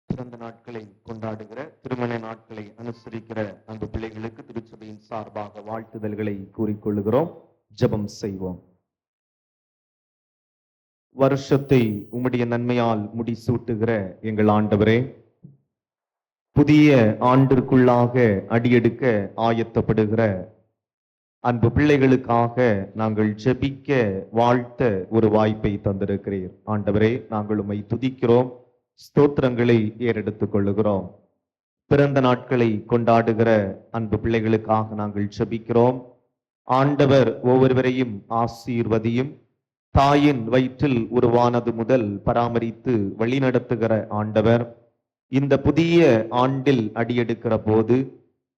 பிறந்த நாட்களை கொண்டாடுகிற, திருமண நாட்களை அனுசரிக்கிற அன்பு பிள்ளைகளுக்கு திருச்சபையின் சார்பாக வாழ்த்துதல்களை கூறிக்கொள்ளுகிறோம். ஜெபம் செய்வோம். வருஷத்தை உம்முடைய நன்மையால் முடிசூட்டுகிற எங்கள் ஆண்டவரே, புதிய ஆண்டிற்குள்ளாக அடியெடுக்க ஆயத்தப்படுகிற அன்பு பிள்ளைகளுக்காக நாங்கள் ஜெபிக்க வாழ்த்த ஒரு வாய்ப்பை தந்திருக்கிறீர். ஆண்டவரே, நாங்கள் உம்மை துதிக்கிறோம், ஸ்தோத்திரங்களை ஏறெடுத்துக் கொள்ளுகிறோம். பிறந்த நாட்களை கொண்டாடுகிற அன்பு பிள்ளைகளுக்காக நாங்கள் ஜெபிக்கிறோம். ஆண்டவர் ஒவ்வொருவரையும் ஆசீர்வதியும். தாயின் வயிற்றில் உருவானது முதல் பராமரித்து வழிநடத்துகிற ஆண்டவர் இந்த புதிய ஆண்டில் அடியெடுக்கிற போது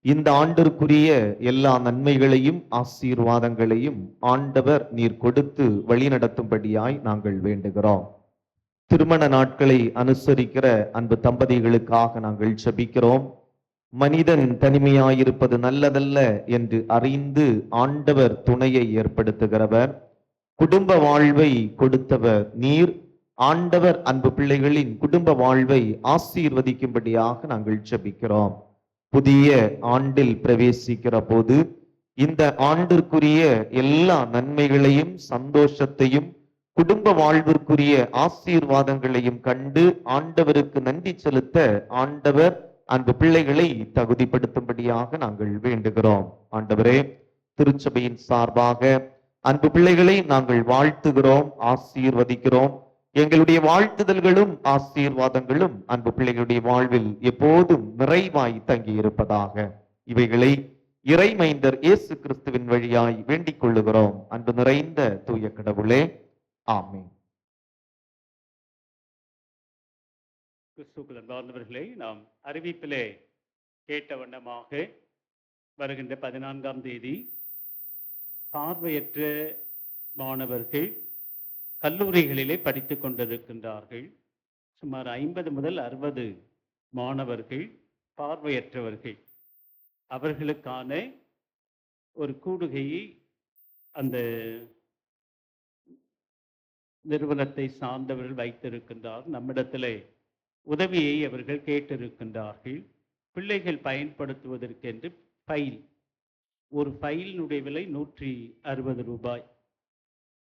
இந்த ஆண்டிற்குரிய எல்லா நன்மைகளையும் ஆசீர்வாதங்களையும் ஆண்டவர் நீர் கொடுத்து வழிநடத்தும்படியாய் நாங்கள் வேண்டுகிறோம். திருமண நாட்களை அனுசரிக்கிற அன்பு தம்பதிகளுக்காக நாங்கள் ஜெபிக்கிறோம். மனிதன் தனிமையாயிருப்பது நல்லதல்ல என்று அறிந்து ஆண்டவர் துணையை ஏற்படுத்துகிறவர், குடும்ப வாழ்வை கொடுத்தவர் நீர். ஆண்டவர் அன்பு பிள்ளைகளின் குடும்ப வாழ்வை ஆசீர்வதிக்கும்படியாக நாங்கள் ஜெபிக்கிறோம். புதிய ஆண்டில் பிரவேசிக்கிற போது இந்த ஆண்டிற்குரிய எல்லா நன்மைகளையும் சந்தோஷத்தையும் குடும்ப வாழ்விற்குரிய ஆசீர்வாதங்களையும் கண்டு ஆண்டவருக்கு நன்றி செலுத்த ஆண்டவர் அன்பு பிள்ளைகளை தகுதிப்படுத்தும்படியாக நாங்கள் வேண்டுகிறோம். ஆண்டவரே, திருச்சபையின் சார்பாக அன்பு பிள்ளைகளை நாங்கள் வாழ்த்துகிறோம், ஆசீர்வதிக்கிறோம். எங்களுடைய வாழ்த்துதல்களும் ஆசீர்வாதங்களும் அன்பு பிள்ளைகளுடைய வாழ்வில் எப்போதும் நிறைவாய் தங்கி இருப்பதாக. இவைகளை இறைமைந்தர் இயேசு கிறிஸ்துவின் வழியாய் வேண்டிக் கொள்ளுகிறோம். அன்பு நிறைந்த தூய கடவுளே, ஆமென். கிறிஸ்துவுக்குள் அன்பார்ந்தவர்களே, நாம் அறிவிப்பிலே கேட்ட வண்ணமாக வருகின்ற 14ஆம் தேதி பார்வையற்ற மாணவர்கள் கல்லூரிகளிலே படித்துக் கொண்டிருக்கின்றார்கள். சுமார் 50 முதல் 60 மாணவர்கள் பார்வையற்றவர்கள். அவர்களுக்கான ஒரு கூடுகையை அந்த நிறுவனத்தை சார்ந்தவர்கள் வைத்திருக்கின்றார். நம்மிடத்திலே உதவியை அவர்கள் கேட்டிருக்கின்றார்கள். பிள்ளைகள் பயன்படுத்துவதற்கென்று ஃபைல், ஒரு ஃபைலினுடைய விலை 160 ரூபாய்.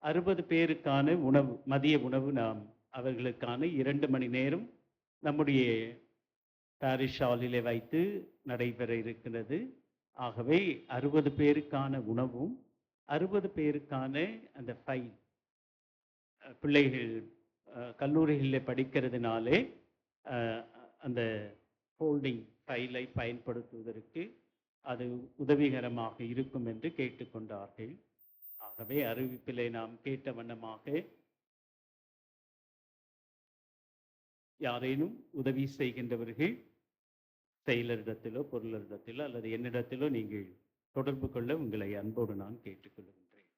60 பேருக்கான உணவு, மதிய உணவு நாம் அவர்களுக்கான 2 மணி நேரம் நம்முடைய பாரிஷ் ஹாலிலே வைத்து நடைபெற இருக்கிறது. ஆகவே 60 பேருக்கான உணவும் 60 பேருக்கான அந்த ஃபைல், பிள்ளைகள் கல்லூரிகளில் படிக்கிறதுனாலே அந்த ஃபோல்டிங் ஃபைலை பயன்படுத்துவதற்கு அது உதவிகரமாக இருக்கும் என்று கேட்டுக்கொண்டார்கள். ஆகவே அறிவிப்பிலே நாம் கேட்ட வண்ணமாக யாரேனும் உதவி செய்கின்றவர்கள் செயலரிடத்திலோ பொருளரிடத்திலோ அல்லது என்னிடத்திலோ நீங்கள் தொடர்பு கொள்ள உங்களை அன்போடு நான் கேட்டுக்கொள்கின்றேன்.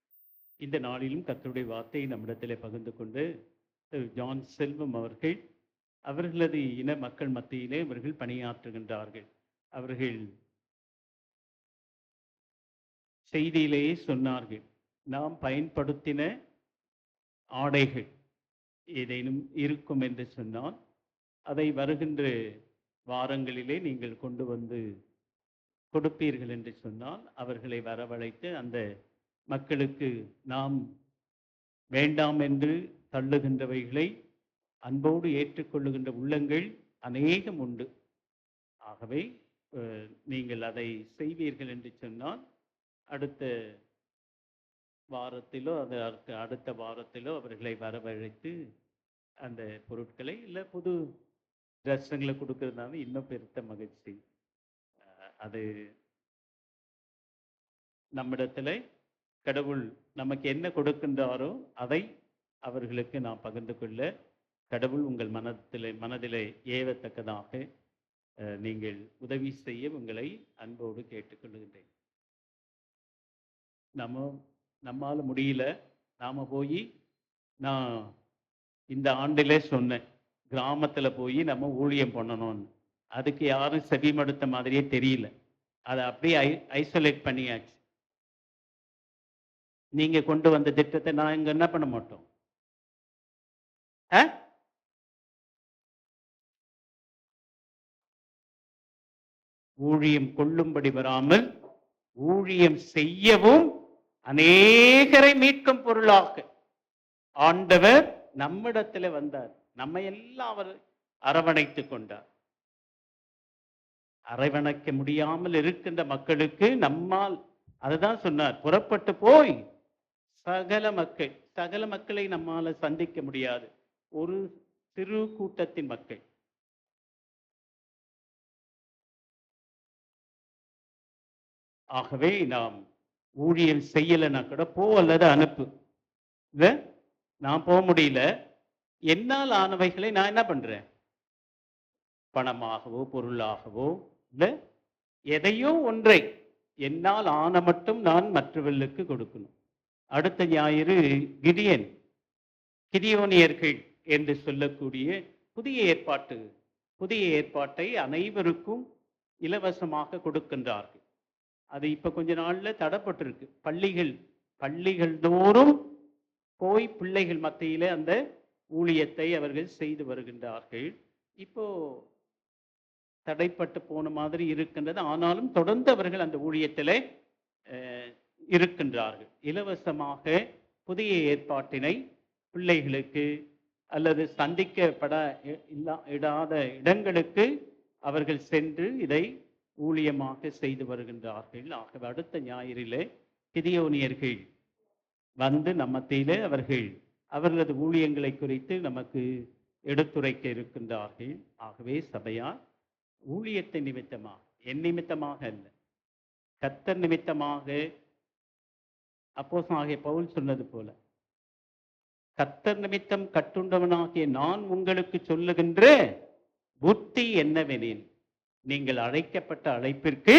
இந்த நாளிலும் கர்த்தருடைய வார்த்தையை நம்மிடத்திலே பகிர்ந்து கொண்டு திரு ஜான் செல்வம் அவர்கள் அவர்களது இன மக்கள் மத்தியிலே அவர்கள் பணியாற்றுகின்றார்கள். அவர்கள் செய்தியிலேயே சொன்னார்கள், நாம் பயன்படுத்தின ஆடைகள் ஏதேனும் இருக்கும் என்று சொன்னால் அதை வருகின்ற வாரங்களிலே நீங்கள் கொண்டு வந்து கொடுப்பீர்கள் என்று சொன்னால் அவர்களை வரவழைத்து அந்த மக்களுக்கு நாம் வேண்டாம் என்று தள்ளுகின்றவைகளை அன்போடு ஏற்றுக்கொள்ளுகின்ற உள்ளங்கள் அநேகம் உண்டு. ஆகவே நீங்கள் அதை செய்வீர்கள் என்று சொன்னால் அடுத்த வாரத்திலோ அது அடுத்த வாரத்திலோ அவர்களை வரவழைத்து அந்த பொருட்களை இல்லை புது ட்ரெஸ்ஸுங்களை கொடுக்கறதுனால இன்னும் பெருத்த மகிழ்ச்சி. அது நம்மிடத்தில் கடவுள் நமக்கு என்ன கொடுக்கின்றாரோ அதை அவர்களுக்கு நாம் பகிர்ந்து கொள்ள கடவுள் உங்கள் மனதிலே ஏவத்தக்கதாக நீங்கள் உதவி செய்ய உங்களை அன்போடு கேட்டுக்கொள்கின்றேன். நம்மால் முடியல, நாம் போய் நான் இந்த ஆண்டிலே சொன்னேன் கிராமத்தில் போய் நம்ம ஊழியம் பண்ணணும்னு, அதுக்கு யாரும் செவிமடுத்த மாதிரியே தெரியல. அதை அப்படியே ஐசோலேட் பண்ணியாச்சு. நீங்க கொண்டு வந்த திட்டத்தை நான் இங்க என்ன பண்ண மாட்டோம். ஊழியம் கொள்ளும்படி வராமல் ஊழியம் செய்யவும் அநேகரை மீட்கும் பொருளாக ஆண்டவர் நம்மிடத்தில் வந்தார். நம்ம எல்லாம் அவர் அரவணைத்துக் கொண்டார். அரவணைக்க முடியாமல் இருக்கின்ற மக்களுக்கு நம்மால், அதுதான் சொன்னார், புறப்பட்டு போய் சகல மக்களை நம்மால சந்திக்க முடியாது. ஒரு சிறு கூட்டத்தின் மக்கள் ஆகவே நாம் ஊழியம் செய்யலைன்னா கூட போ அல்லது அனுப்பு. இல்லை, நான் போக முடியல, என்னால் ஆனவைகளை நான் என்ன பண்றேன்? பணமாகவோ பொருளாகவோ இல்லை எதையோ ஒன்றை என்னால் ஆன மட்டும் நான் மற்றவர்களுக்கு கொடுக்கணும். அடுத்த ஞாயிறு கிதியோனியர்கள் என்று சொல்லக்கூடிய புதிய ஏற்பாட்டை அனைவருக்கும் இலவசமாக கொடுக்கின்றார்கள். அது இப்ப கொஞ்ச நாள்ல தடைப்பட்டிருக்கு. பள்ளிகள் தோறும் போய் பிள்ளைகள் மத்தியில அந்த ஊழியத்தை அவர்கள் செய்து வருகின்றார்கள். இப்போ தடைப்பட்டு போன மாதிரி இருக்கின்றது. ஆனாலும் தொடர்ந்து அவர்கள் அந்த ஊழியத்திலே இருக்கின்றார்கள். இலவசமாக புதிய ஏற்பாட்டினை பிள்ளைகளுக்கு அல்லது சந்திக்கப்பட இடாத இடங்களுக்கு அவர்கள் சென்று இதை ஊழியமாக செய்து வருகின்றார்கள். ஆகவே அடுத்த ஞாயிறிலே கிதியோனியர்கள் வந்து நம்மத்திலே அவர்களது ஊழியங்களை குறித்து நமக்கு எடுத்துரைக்க இருக்கின்றார்கள். ஆகவே சபையார் ஊழியத்தை நிமித்தமாக, என் நிமித்தமாக அல்ல, கர்த்தர் நிமித்தமாக, அப்போஸ்தலனாகிய பவுல் சொன்னது போல, கர்த்தர் நிமித்தம் கட்டுண்டவனாகிய நான் உங்களுக்கு சொல்லுகின்ற புத்தி என்னவெனில், நீங்கள் அழைக்கப்பட்ட அழைப்பிற்கு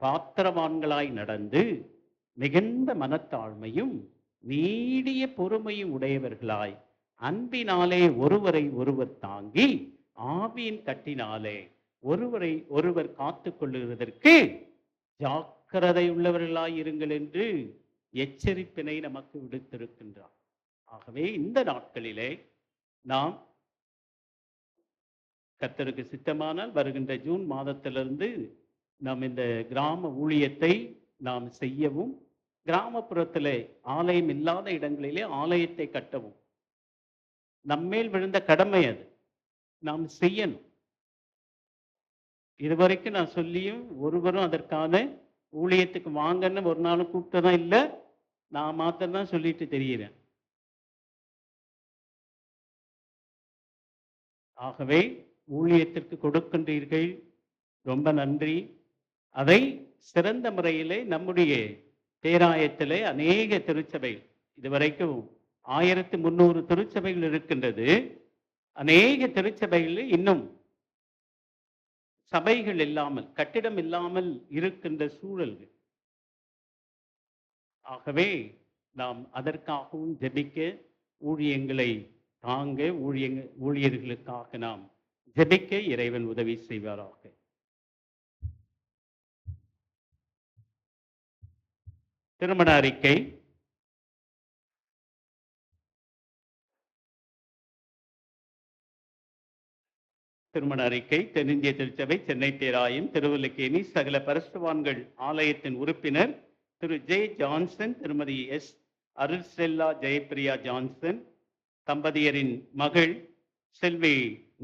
பாத்திரவான்களாய் நடந்து மிகுந்த மனத்தாழ்மையும் நீடிய பொறுமையும் உடையவர்களாய் அன்பினாலே ஒருவரை ஒருவர் தாங்கி ஆவியின் கட்டினாலே ஒருவரை ஒருவர் காத்து கொள்ளுவதற்கு ஜாக்கிரதை உள்ளவர்களாய் இருங்கள் என்று எச்சரிப்பினை நமக்கு விடுத்திருக்கின்றார். ஆகவே இந்த நாட்களிலே நாம் கர்த்தருக்கு சித்தமானால் வருகின்ற ஜூன் மாதத்திலிருந்து நாம் இந்த கிராம ஊழியத்தை நாம் செய்யவும், கிராமப்புறத்திலே ஆலயம் இல்லாத இடங்களிலே ஆலயத்தை கட்டவும் நம்மேல் விழுந்த கடமை. அது நாம் செய்யணும். இதுவரைக்கும் நான் சொல்லியும் ஒருவரும் அதற்கான ஊழியத்துக்கு வாங்கன்னு ஒரு நாளும் கூப்பிட்டதான் இல்லை. நான் மாத்திரம்தான் சொல்லிட்டு தெரிகிறேன். ஆகவே ஊழியத்திற்கு கொடுக்கின்றீர்கள், ரொம்ப நன்றி. அதை சிறந்த முறையிலே நம்முடைய பேராயத்திலே அநேக திருச்சபைகள், இதுவரைக்கும் 1300 திருச்சபைகள் இருக்கின்றது. அநேக திருச்சபைகளில் இன்னும் சபைகள் இல்லாமல், கட்டிடம் இல்லாமல் இருக்கின்ற சூழல்கள். ஆகவே நாம் அதற்காகவும் ஜெபிக்க, ஊழியங்களை தாங்க, ஊழியர்களுக்காக நாம் ஜெபிக்க இறைவன் உதவி செய்வாராக. திருமண அறிக்கை. திருமண அறிக்கை. தென்னிந்திய திருச்சபை, சென்னை பேராயம், திருவல்லிக்கேணி சகல பரிசுத்தவான்கள் ஆலயத்தின் உறுப்பினர் திரு ஜே ஜான்சன், திருமதி எஸ் அருள்செல்லா ஜெயப்பிரியா ஜான்சன் தம்பதியரின் மகள் செல்வி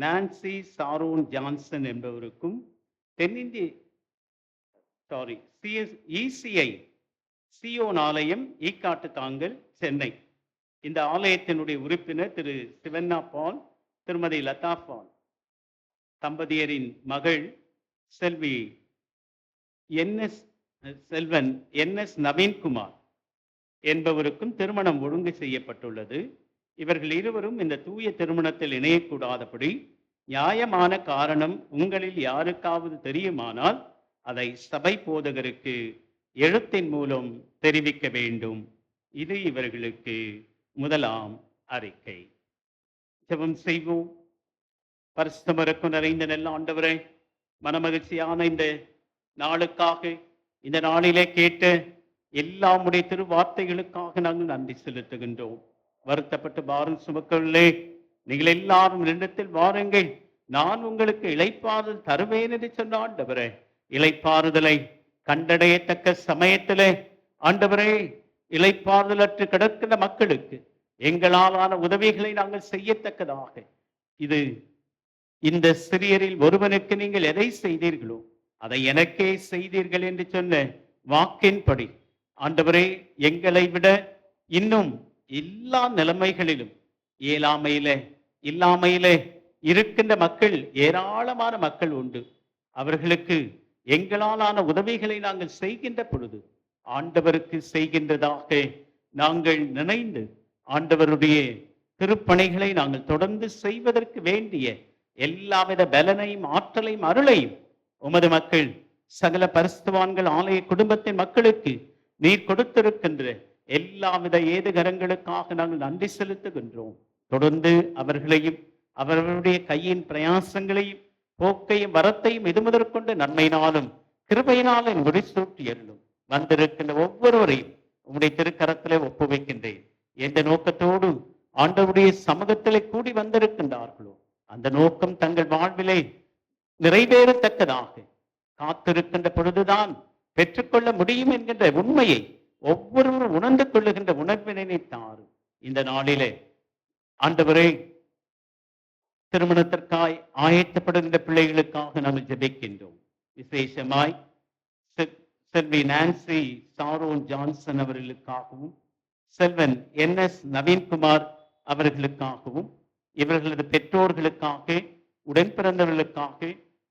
நான்சி சாரோன் ஜான்சன் என்பவருக்கும், தென்னிந்திய இசிஐ சியோன் ஆலயம், ஈக்காட்டு தாங்கல், சென்னை, இந்த ஆலயத்தினுடைய உறுப்பினர் திரு சிவன்னா பால், திருமதி லதா பால் தம்பதியரின் மகள் செல்வி செல்வன் என்எஸ் நவீன்குமார் என்பவருக்கும் திருமணம் ஒழுங்கு செய்யப்பட்டுள்ளது. இவர்கள் இருவரும் இந்த தூய திருமணத்தில் இணையக்கூடாதபடி நியாயமான காரணம் உங்களில் யாருக்காவது தெரியுமானால் அதை சபை போதகருக்கு எழுத்தின் மூலம் தெரிவிக்க வேண்டும். இது இவர்களுக்கு முதலாம் அறிக்கை. ஜெபம் செய்வோம். பரிசுத்தமிருக்கும் நிறைந்த நல்ல ஆண்டவரே, மனமகிழ்ச்சியான இந்த நாளுக்காக, இந்த நாளிலே கேட்ட எல்லாமுடைய திருவார்த்தைகளுக்காக நாங்கள் நன்றி செலுத்துகின்றோம். வருத்தப்பட்டு பாரம் சுமக்கவில்லை, நீங்கள் எல்லாரும் என்னிடத்தில் வாருங்கள், நான் உங்களுக்கு இளைப்பாறுதல் தருவேன் என்று சொன்ன ஆண்டவரே, இளைப்பாறுதலை கண்டடையத்தக்க சமயத்திலே ஆண்டவரே, இளைப்பாறுதலற்று கிடக்கின்ற மக்களுக்கு எங்களாலான உதவிகளை நாங்கள் செய்யத்தக்கதாக, இது இந்த சிறியரில் ஒருவனுக்கு நீங்கள் எதை செய்தீர்களோ அதை எனக்கே செய்தீர்கள் என்று சொன்ன வாக்கின்படி ஆண்டவரே, எங்களை விட இன்னும் எல்லா நிலைமைகளிலும் இல்லாமையிலே இருக்கின்ற மக்கள், ஏராளமான மக்கள் உண்டு. அவர்களுக்கு எங்களாலான உதவிகளை நாங்கள் செய்கின்ற பொழுது ஆண்டவருக்கு செய்கின்றதாக நாங்கள் நினைந்து ஆண்டவருடைய திருப்பணிகளை நாங்கள் தொடர்ந்து செய்வதற்கு வேண்டிய எல்லாவித பலனையும் ஆற்றலையும் அருளையும் உமது மக்கள் சகல பரிசுத்தவான்கள் ஆலய குடும்பத்தின் மக்களுக்கு நீர் கொடுத்திருக்கின்ற எல்லாவித ஏதுகரங்களுக்காக நாங்கள் நன்றி செலுத்துகின்றோம். தொடர்ந்து அவர்களையும் அவர்களுடைய கையின் பிரயாசங்களையும் போக்கையும் வரத்தையும் இது முதற்கொண்டு நன்மையினாலும் கிருபையினாலும் முடிசூட்டி அருளும். வந்திருக்கின்ற ஒவ்வொருவரையும் உங்களுடைய திருக்கரத்திலே ஒப்புவைக்கின்றேன். எந்த நோக்கத்தோடு ஆண்டவருடைய சமூகத்திலே கூடி வந்திருக்கின்றார்களோ அந்த நோக்கம் தங்கள் வாழ்விலே நிறைவேறத்தக்கதாக காத்திருக்கின்ற பொழுதுதான் பெற்றுக்கொள்ள முடியும் என்கின்ற உண்மையை ஒவ்வொருவரும் உணர்ந்து கொள்ளுகின்ற உணர்வினை தாரும். இந்த நாளிலே ஆண்டவரே, திருமணத்திற்காய் ஆயத்தப்படுகின்ற பிள்ளைகளுக்காக நாங்கள் ஜெபிக்கின்றோம். விசேஷமாய் செல்வி நான்சி சாரோன் ஜான்சன் அவர்களுக்காகவும் செல்வன் NS நவீன்குமார் அவர்களுக்காகவும் இவர்களது பெற்றோர்களுக்காக, உடன் பிறந்தவர்களுக்காக,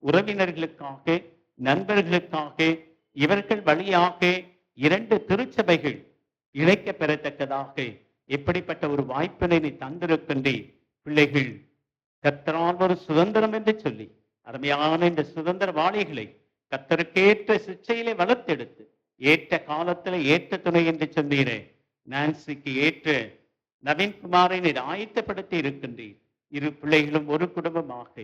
உறவினர்களுக்காக, நண்பர்களுக்காக, இவர்கள் வழியாக 2 திருச்சபைகள் இணைக்க பெறத்தக்கதாக எப்படிப்பட்ட ஒரு வாய்ப்பினை நீ தந்திருக்கின்றேன். பிள்ளைகள் கர்த்தரால் ஒரு சுதந்திரம் என்று சொல்லி அருமையான இந்த சுதந்திர வாளிகளை கர்த்தருக்கேற்ற சிச்சையிலே வளர்த்தெடுத்து ஏற்ற காலத்துல ஏற்ற துணை என்று சொன்னீரே, நான்சிக்கு ஏற்ற நவீன்குமாரை நீர் ஆயத்தப்படுத்தி இருக்கின்றீர். 2 பிள்ளைகளும் ஒரு குடும்பமாக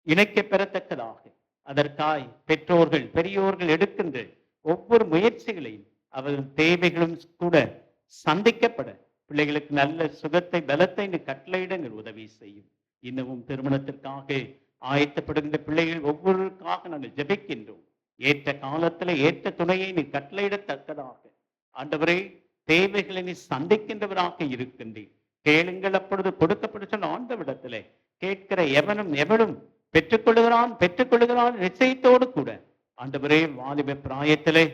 இணைக்க பெறத்தக்கதாக அதற்காய் பெற்றோர்கள் பெரியோர்கள் எடுக்கின்ற ஒவ்வொரு முயற்சிகளையும் அவர்கள் தேவைகளும் கூட சந்திக்கப்பட பிள்ளைகளுக்கு நல்ல சுகத்தை பலத்தை கட்டளையிட உதவி செய்யும். இன்னமும் திருமணத்திற்காக ஆயத்தப்படுகின்ற பிள்ளைகள் ஒவ்வொருவருக்காக நாங்கள் ஜெபிக்கின்றோம். ஏற்ற காலத்துல ஏற்ற துணையை நீ கட்டளையிடத்தக்கதாக ஆண்டவரே, தேவைகளை நீ சந்திக்கின்றவராக இருக்கின்றீர். கேளுங்கள் அப்பொழுது கொடுக்கப்பட்டு சொன்ன ஆண்டவிடத்திலே கேட்கிற எவனும் பெற்றுக்கொள்ளுகிறான் நிச்சயத்தோடு கூட ஆண்டவரே, வாலிப பிராயத்திலே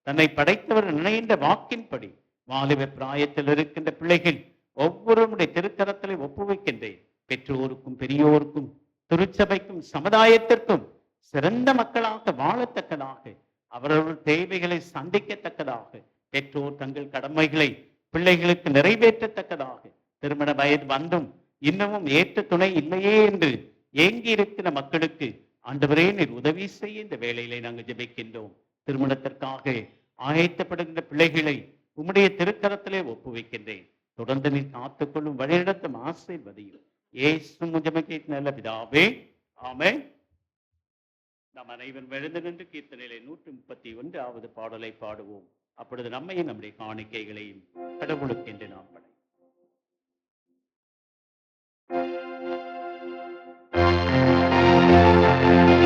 தன்னை படைத்தவர் நினைந்த வாக்கின்படி வாலிப பிராயத்தில் இருக்கின்ற பிள்ளைகள் ஒவ்வொருவருடைய திருக்கரத்திலே ஒப்புவைக்கின்றேன். பெற்றோருக்கும் பெரியோருக்கும் திருச்சபைக்கும் சமுதாயத்திற்கும் சிறந்த மக்களாக வாழத்தக்கதாக அவரவர்கள் தேவைகளை சந்திக்கத்தக்கதாக பெற்றோர் தங்கள் கடமைகளை பிள்ளைகளுக்கு நிறைவேற்றத்தக்கதாக திருமண வயது வந்தும் இன்னமும் ஏற்ற துணை இல்லையே என்று ஏங்கி இருக்கிற மக்களுக்கு ஆண்டவரே நீர் உதவி செய்ய இந்த வேளையிலே நாங்கள் ஜெபிக்கின்றோம். திருமணத்திற்காக ஆயத்தப்படுகின்ற பிள்ளைகளை உம்முடைய திருக்கரத்திலே ஒப்புவைக்கின்றேன். தொடர்ந்து நீ காத்துக்கொள்ளும் வழிநடத்தும் ஆசீர்வதியும். இயேசு ஜெபத்தை நல்ல பிதாவே, ஆமென். நாம் அனைவரும் எழுந்து நின்று கீர்த்தனையிலே 131வது பாடலை பாடுவோம். அப்பொழுது நம்மையும் நம்முடைய காணிக்கைகளையும் கடவுளுக்கு என்று நாம் படை Thank you.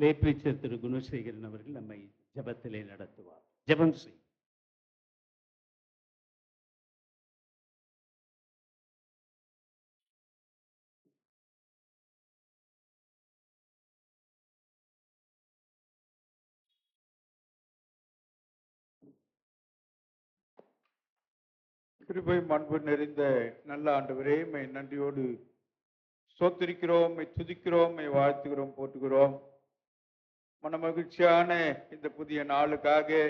லேப்ரிச்சர் திரு குணசேகரன் அவர்கள் நம்மை ஜெபத்திலே நடத்துவார். ஜெபம் செய். கிருபை அன்பு நிறைந்த நல்ல ஆண்டவரே, மை நன்றியோடு ஸ்தோத்திரிக்கிறோம், மை துதிக்கிறோம், மை வாழ்த்துகிறோம், போற்றுகிறோம். மன மகிழ்ச்சியான இந்த புதிய நாளுக்காக,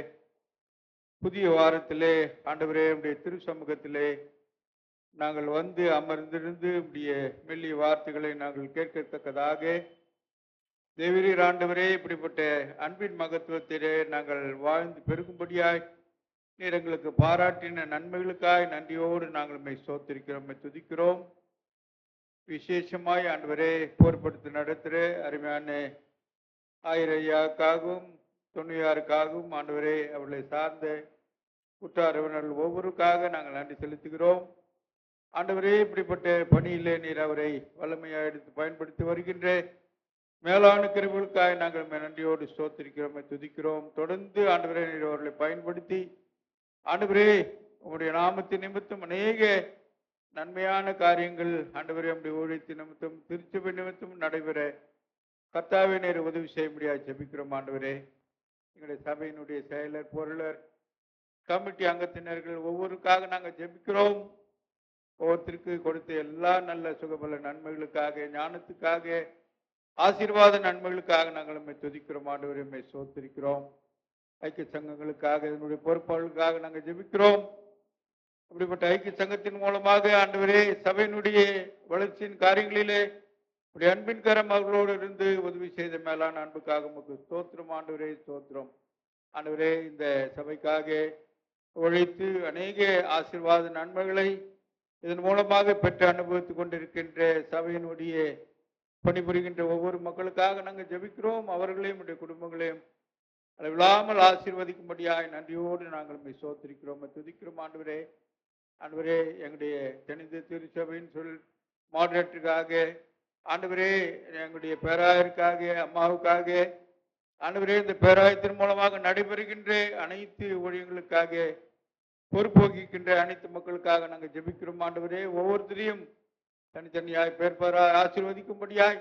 புதிய வாரத்திலே ஆண்டவரே உடைய திரு சமூகத்திலே நாங்கள் வந்து அமர்ந்திருந்து உடைய மெல்லிய வார்த்தைகளை நாங்கள் கேட்கத்தக்கதாக தேவரீர் ஆண்டவரே இப்படிப்பட்ட அன்பின் மகத்துவத்திலே நாங்கள் வாழ்ந்து பெருகும்படியாய் நீர் எங்களுக்கு பாராட்டின நன்மைகளுக்காய் நன்றியோடு நாங்கள் உம்மை ஸ்தோத்திரிக்கிறோம், உம்மை துதிக்கிறோம். விசேஷமாய் ஆண்டவரே போர்படுத்தி நடத்துகிற அருமையான ஐயாவுக்காகவும் 96க்காகவும் ஆண்டவரே அவர்களை சார்ந்த குற்றாரவர்கள் ஒவ்வொருக்காக நாங்கள் நன்றி செலுத்துகிறோம். ஆண்டவரே இப்படிப்பட்ட பணியிலே நீர் அவரை வல்லமையாக எடுத்து பயன்படுத்தி வருகின்ற மேலான கிருபைகளுக்காய் நாங்கள் உம்மை நன்றியோடு ஸ்தோத்திரிக்கிறோம், உம்மை துதிக்கிறோம். தொடர்ந்து ஆண்டவரே நீர் அவர்களை பயன்படுத்தி ஆண்டவரே உங்களுடைய நாமத்தின் நிமித்தம் அநேக நன்மையான காரியங்கள் ஆண்டவரே உம்முடைய ஊழியத்தின் நிமித்தம் திருச்சபை நிமித்தம் நடைபெற கர்த்தாவே நேர் உதவி செய்ய முடியாது ஜெபிக்கிறோம். ஆண்டவரே எங்களுடைய சபையினுடைய செயலர், பொருளர், கமிட்டி அங்கத்தினர்கள் ஒவ்வொருக்காக நாங்கள் ஜெபிக்கிறோம். ஒவ்வொருத்தருக்கு கொடுத்த எல்லா நல்ல சுகபல நன்மைகளுக்காக, ஞானத்துக்காக, ஆசீர்வாத நன்மைகளுக்காக நாங்கள் உம்மை துதிக்கிறோம். ஆண்டவரே உம்மை ஸ்தோத்திரிக்கிறோம். ஐக்கிய சங்கங்களுக்காக, இதனுடைய பொறுப்பாளர்களுக்காக நாங்கள் ஜெபிக்கிறோம். அப்படிப்பட்ட ஐக்கிய சங்கத்தின் மூலமாக ஆண்டவரே சபையினுடைய வளர்ச்சியின் காரியங்களிலே உடைய அன்பின் கரம் அவர்களோடு இருந்து உதவி செய்த மேலான அன்புக்காக உமக்கு ஸ்தோத்திரம். ஆண்டவரே ஸ்தோத்திரம். ஆண்டவரே இந்த சபைக்காக உழைத்து அநேக ஆசீர்வாத நன்மைகளை இதன் மூலமாக பெற்று அனுபவித்துக் கொண்டிருக்கின்ற சபையினுடைய பணிபுரிகின்ற ஒவ்வொரு மக்களுக்காக நாங்கள் ஜெபிக்கிறோம். அவர்களையும் உடைய குடும்பங்களையும் அளவில்லாமல் ஆசீர்வதிக்கும்படியாய் நன்றியோடு நாங்கள் உம்மை ஸ்தோத்திரிக்கிறோம், துதிக்கிறோம். ஆண்டவரே ஆண்டவரே எங்களுடைய தெனிந்த திருச்சபையின் மாடரேட்டருக்காக, ஆண்டவரே எங்களுடைய பேராயருக்காக, அம்மாவுக்காக, ஆண்டவரே இந்த பேராயத்தின் மூலமாக நடைபெறுகின்ற அனைத்து ஊழியங்களுக்காக, பொறுப்பு வகிக்கின்ற அனைத்து மக்களுக்காக நாங்கள் ஜெபிக்கிறோம். ஆண்டவரே ஒவ்வொருத்தரையும் தனித்தனியாய் பேர்பராய் ஆசீர்வதிக்கும்படியாய்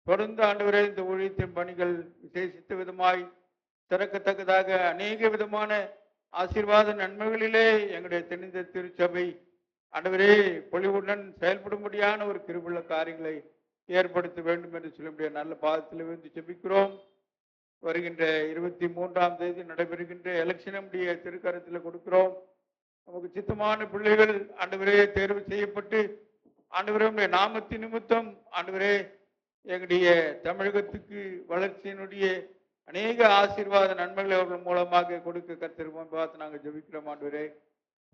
தொடர்ந்து ஆண்டவரே இந்த ஊழியத்தின் பணிகள் விசேஷித்த விதமாய் திறக்கத்தக்கதாக அநேக விதமான ஆசீர்வாத நன்மைகளிலே எங்களுடைய தென்னிந்திய திருச்சபை ஆண்டவரே பொலிவுடன் செயல்படும்படியான ஒரு கிருபையுள்ள காரியங்களை ஏற்படுத்த வேண்டும் என்று சொல்லும்படிய நல்ல பாதத்தில் விழுந்து ஜெபிக்கிறோம். வருகின்ற 23ஆம் தேதி நடைபெறுகின்ற எலெக்ஷனுடைய திருக்கரத்தில் கொடுக்கிறோம். நமக்கு சித்தமான பிள்ளைகள் ஆண்டவரே தேர்வு செய்யப்பட்டு ஆண்டவரே நாமத்தின் நிமித்தம் ஆண்டவரே எங்களுடைய தமிழகத்துக்கு வளர்ச்சியினுடைய அநேக ஆசீர்வாத நன்மைகளை அவர்கள் மூலமாக கொடுக்க கர்த்தர் பார்த்து நாங்கள் ஜெபிக்கிறோம். ஆண்டவரே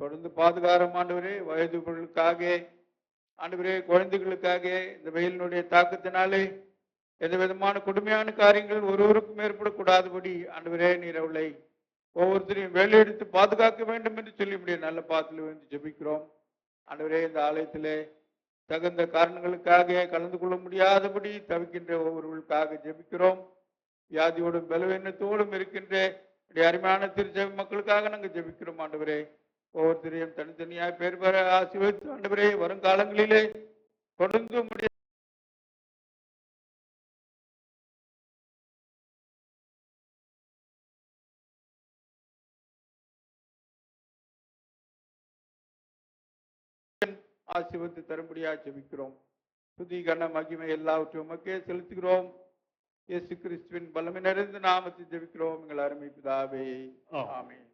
தொடர்ந்து பாதுகாரம் ஆண்டவரே வயதுகளுக்காக, ஆண்டவரே குழந்தைகளுக்காக இந்த வெயிலினுடைய தாக்கத்தினாலே எந்த விதமான கொடுமையான காரியங்கள் ஒருவருக்கும் ஏற்படக்கூடாதபடி ஆண்டவரே நீர் அவளை ஒவ்வொருத்தரையும் வேலையெடுத்து பாதுகாக்க வேண்டும் என்று சொல்லி முடிய நல்ல பாதத்தில் வந்து ஜெபிக்கிறோம். ஆண்டவரே இந்த ஆலயத்திலே தகுந்த காரணங்களுக்காக கலந்து கொள்ள முடியாதபடி தவிக்கின்ற ஒவ்வொருவர்களுக்காக ஜெபிக்கிறோம். வியாதியோடும் பலவீனத்தோடும் இருக்கின்ற அருமையான திருச்சபை மக்களுக்காக நாங்கள் ஜெபிக்கிறோம். ஆண்டவரே ஒவ்வொருத்தரையும் தனித்தனியாய் பேர் பெற ஆசீர்வதித்து ஆண்டவரே வருங்காலங்களிலே தொடர்ந்து உம்முடைய ஆசீர்வதித்து தரும்படியாக ஜெபிக்கிறோம். துதி கன மகிமை எல்லாவற்றையும் உமக்கே செலுத்துகிறோம். இயேசு கிறிஸ்துவின் பலமை நிறைந்த நாமத்தில் ஜெபிக்கிறோம் எங்கள் அருமை பிதாவே, ஆமென்.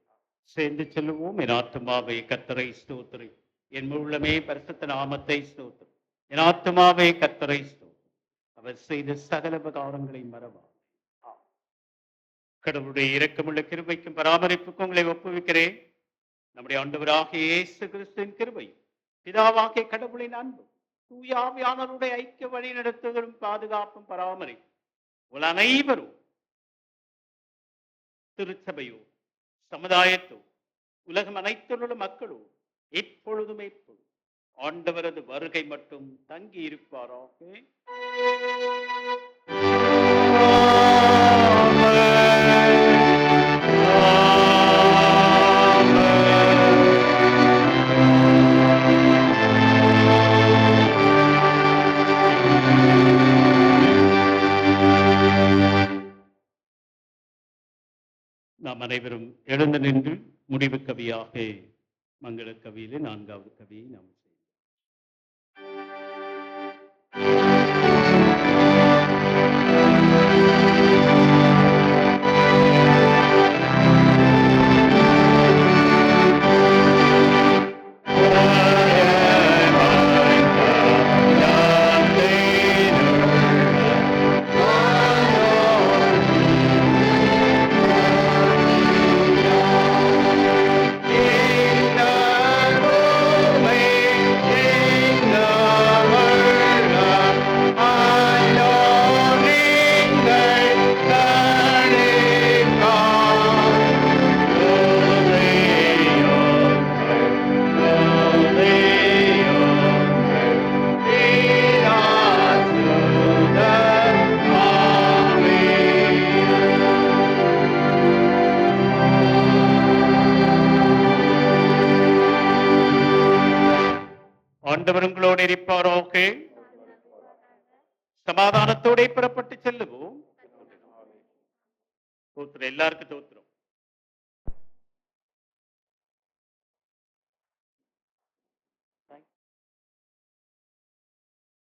சேர்ந்து செல்லுவோம். என் ஆத்துமாவே கர்த்தரை ஸ்தோத்திரி, என் உள்ளமே பரிசுத்த நாமத்தை ஸ்தோத்திரி. என் ஆத்துமாவே கர்த்தரை ஸ்தோத்திரி, அவர் செய்த சகல உபகாரங்களை மறவா. கடவுளுடைய இரக்கமுள்ள கிருபைக்கும் பராமரிப்புக்கும் உங்களை ஒப்புவிக்கிறேன். நம்முடைய ஆண்டவராகிய இயேசு கிறிஸ்துவின் கிருபையும் பிதாவாகிய கடவுளின் அன்பும் தூய ஆவியானவருடைய ஐக்கிய வழி நடத்துவதும் பாதுகாப்பும் பராமரிப்பும் உங்கள் அனைவரும் திருச்சபையோ சமுதாயத்தோ உலகம் அனைத்துள்ள மக்களோ எப்பொழுதுமே ஆண்டவரது வருகை மட்டும் தங்கி இருப்பாராக. நாம் அனைவரும் எழுந்து நின்று முடிவு கவியாக மங்கள கவியிலே 4வது கவியை நாம் செய்வோம். ஆண்டவர் உங்களோடு இருப்பாராக. சமாதானத்தோட புறப்பட்டு செல்லுவோம். எல்லாருக்கும் தோத்துறோம்.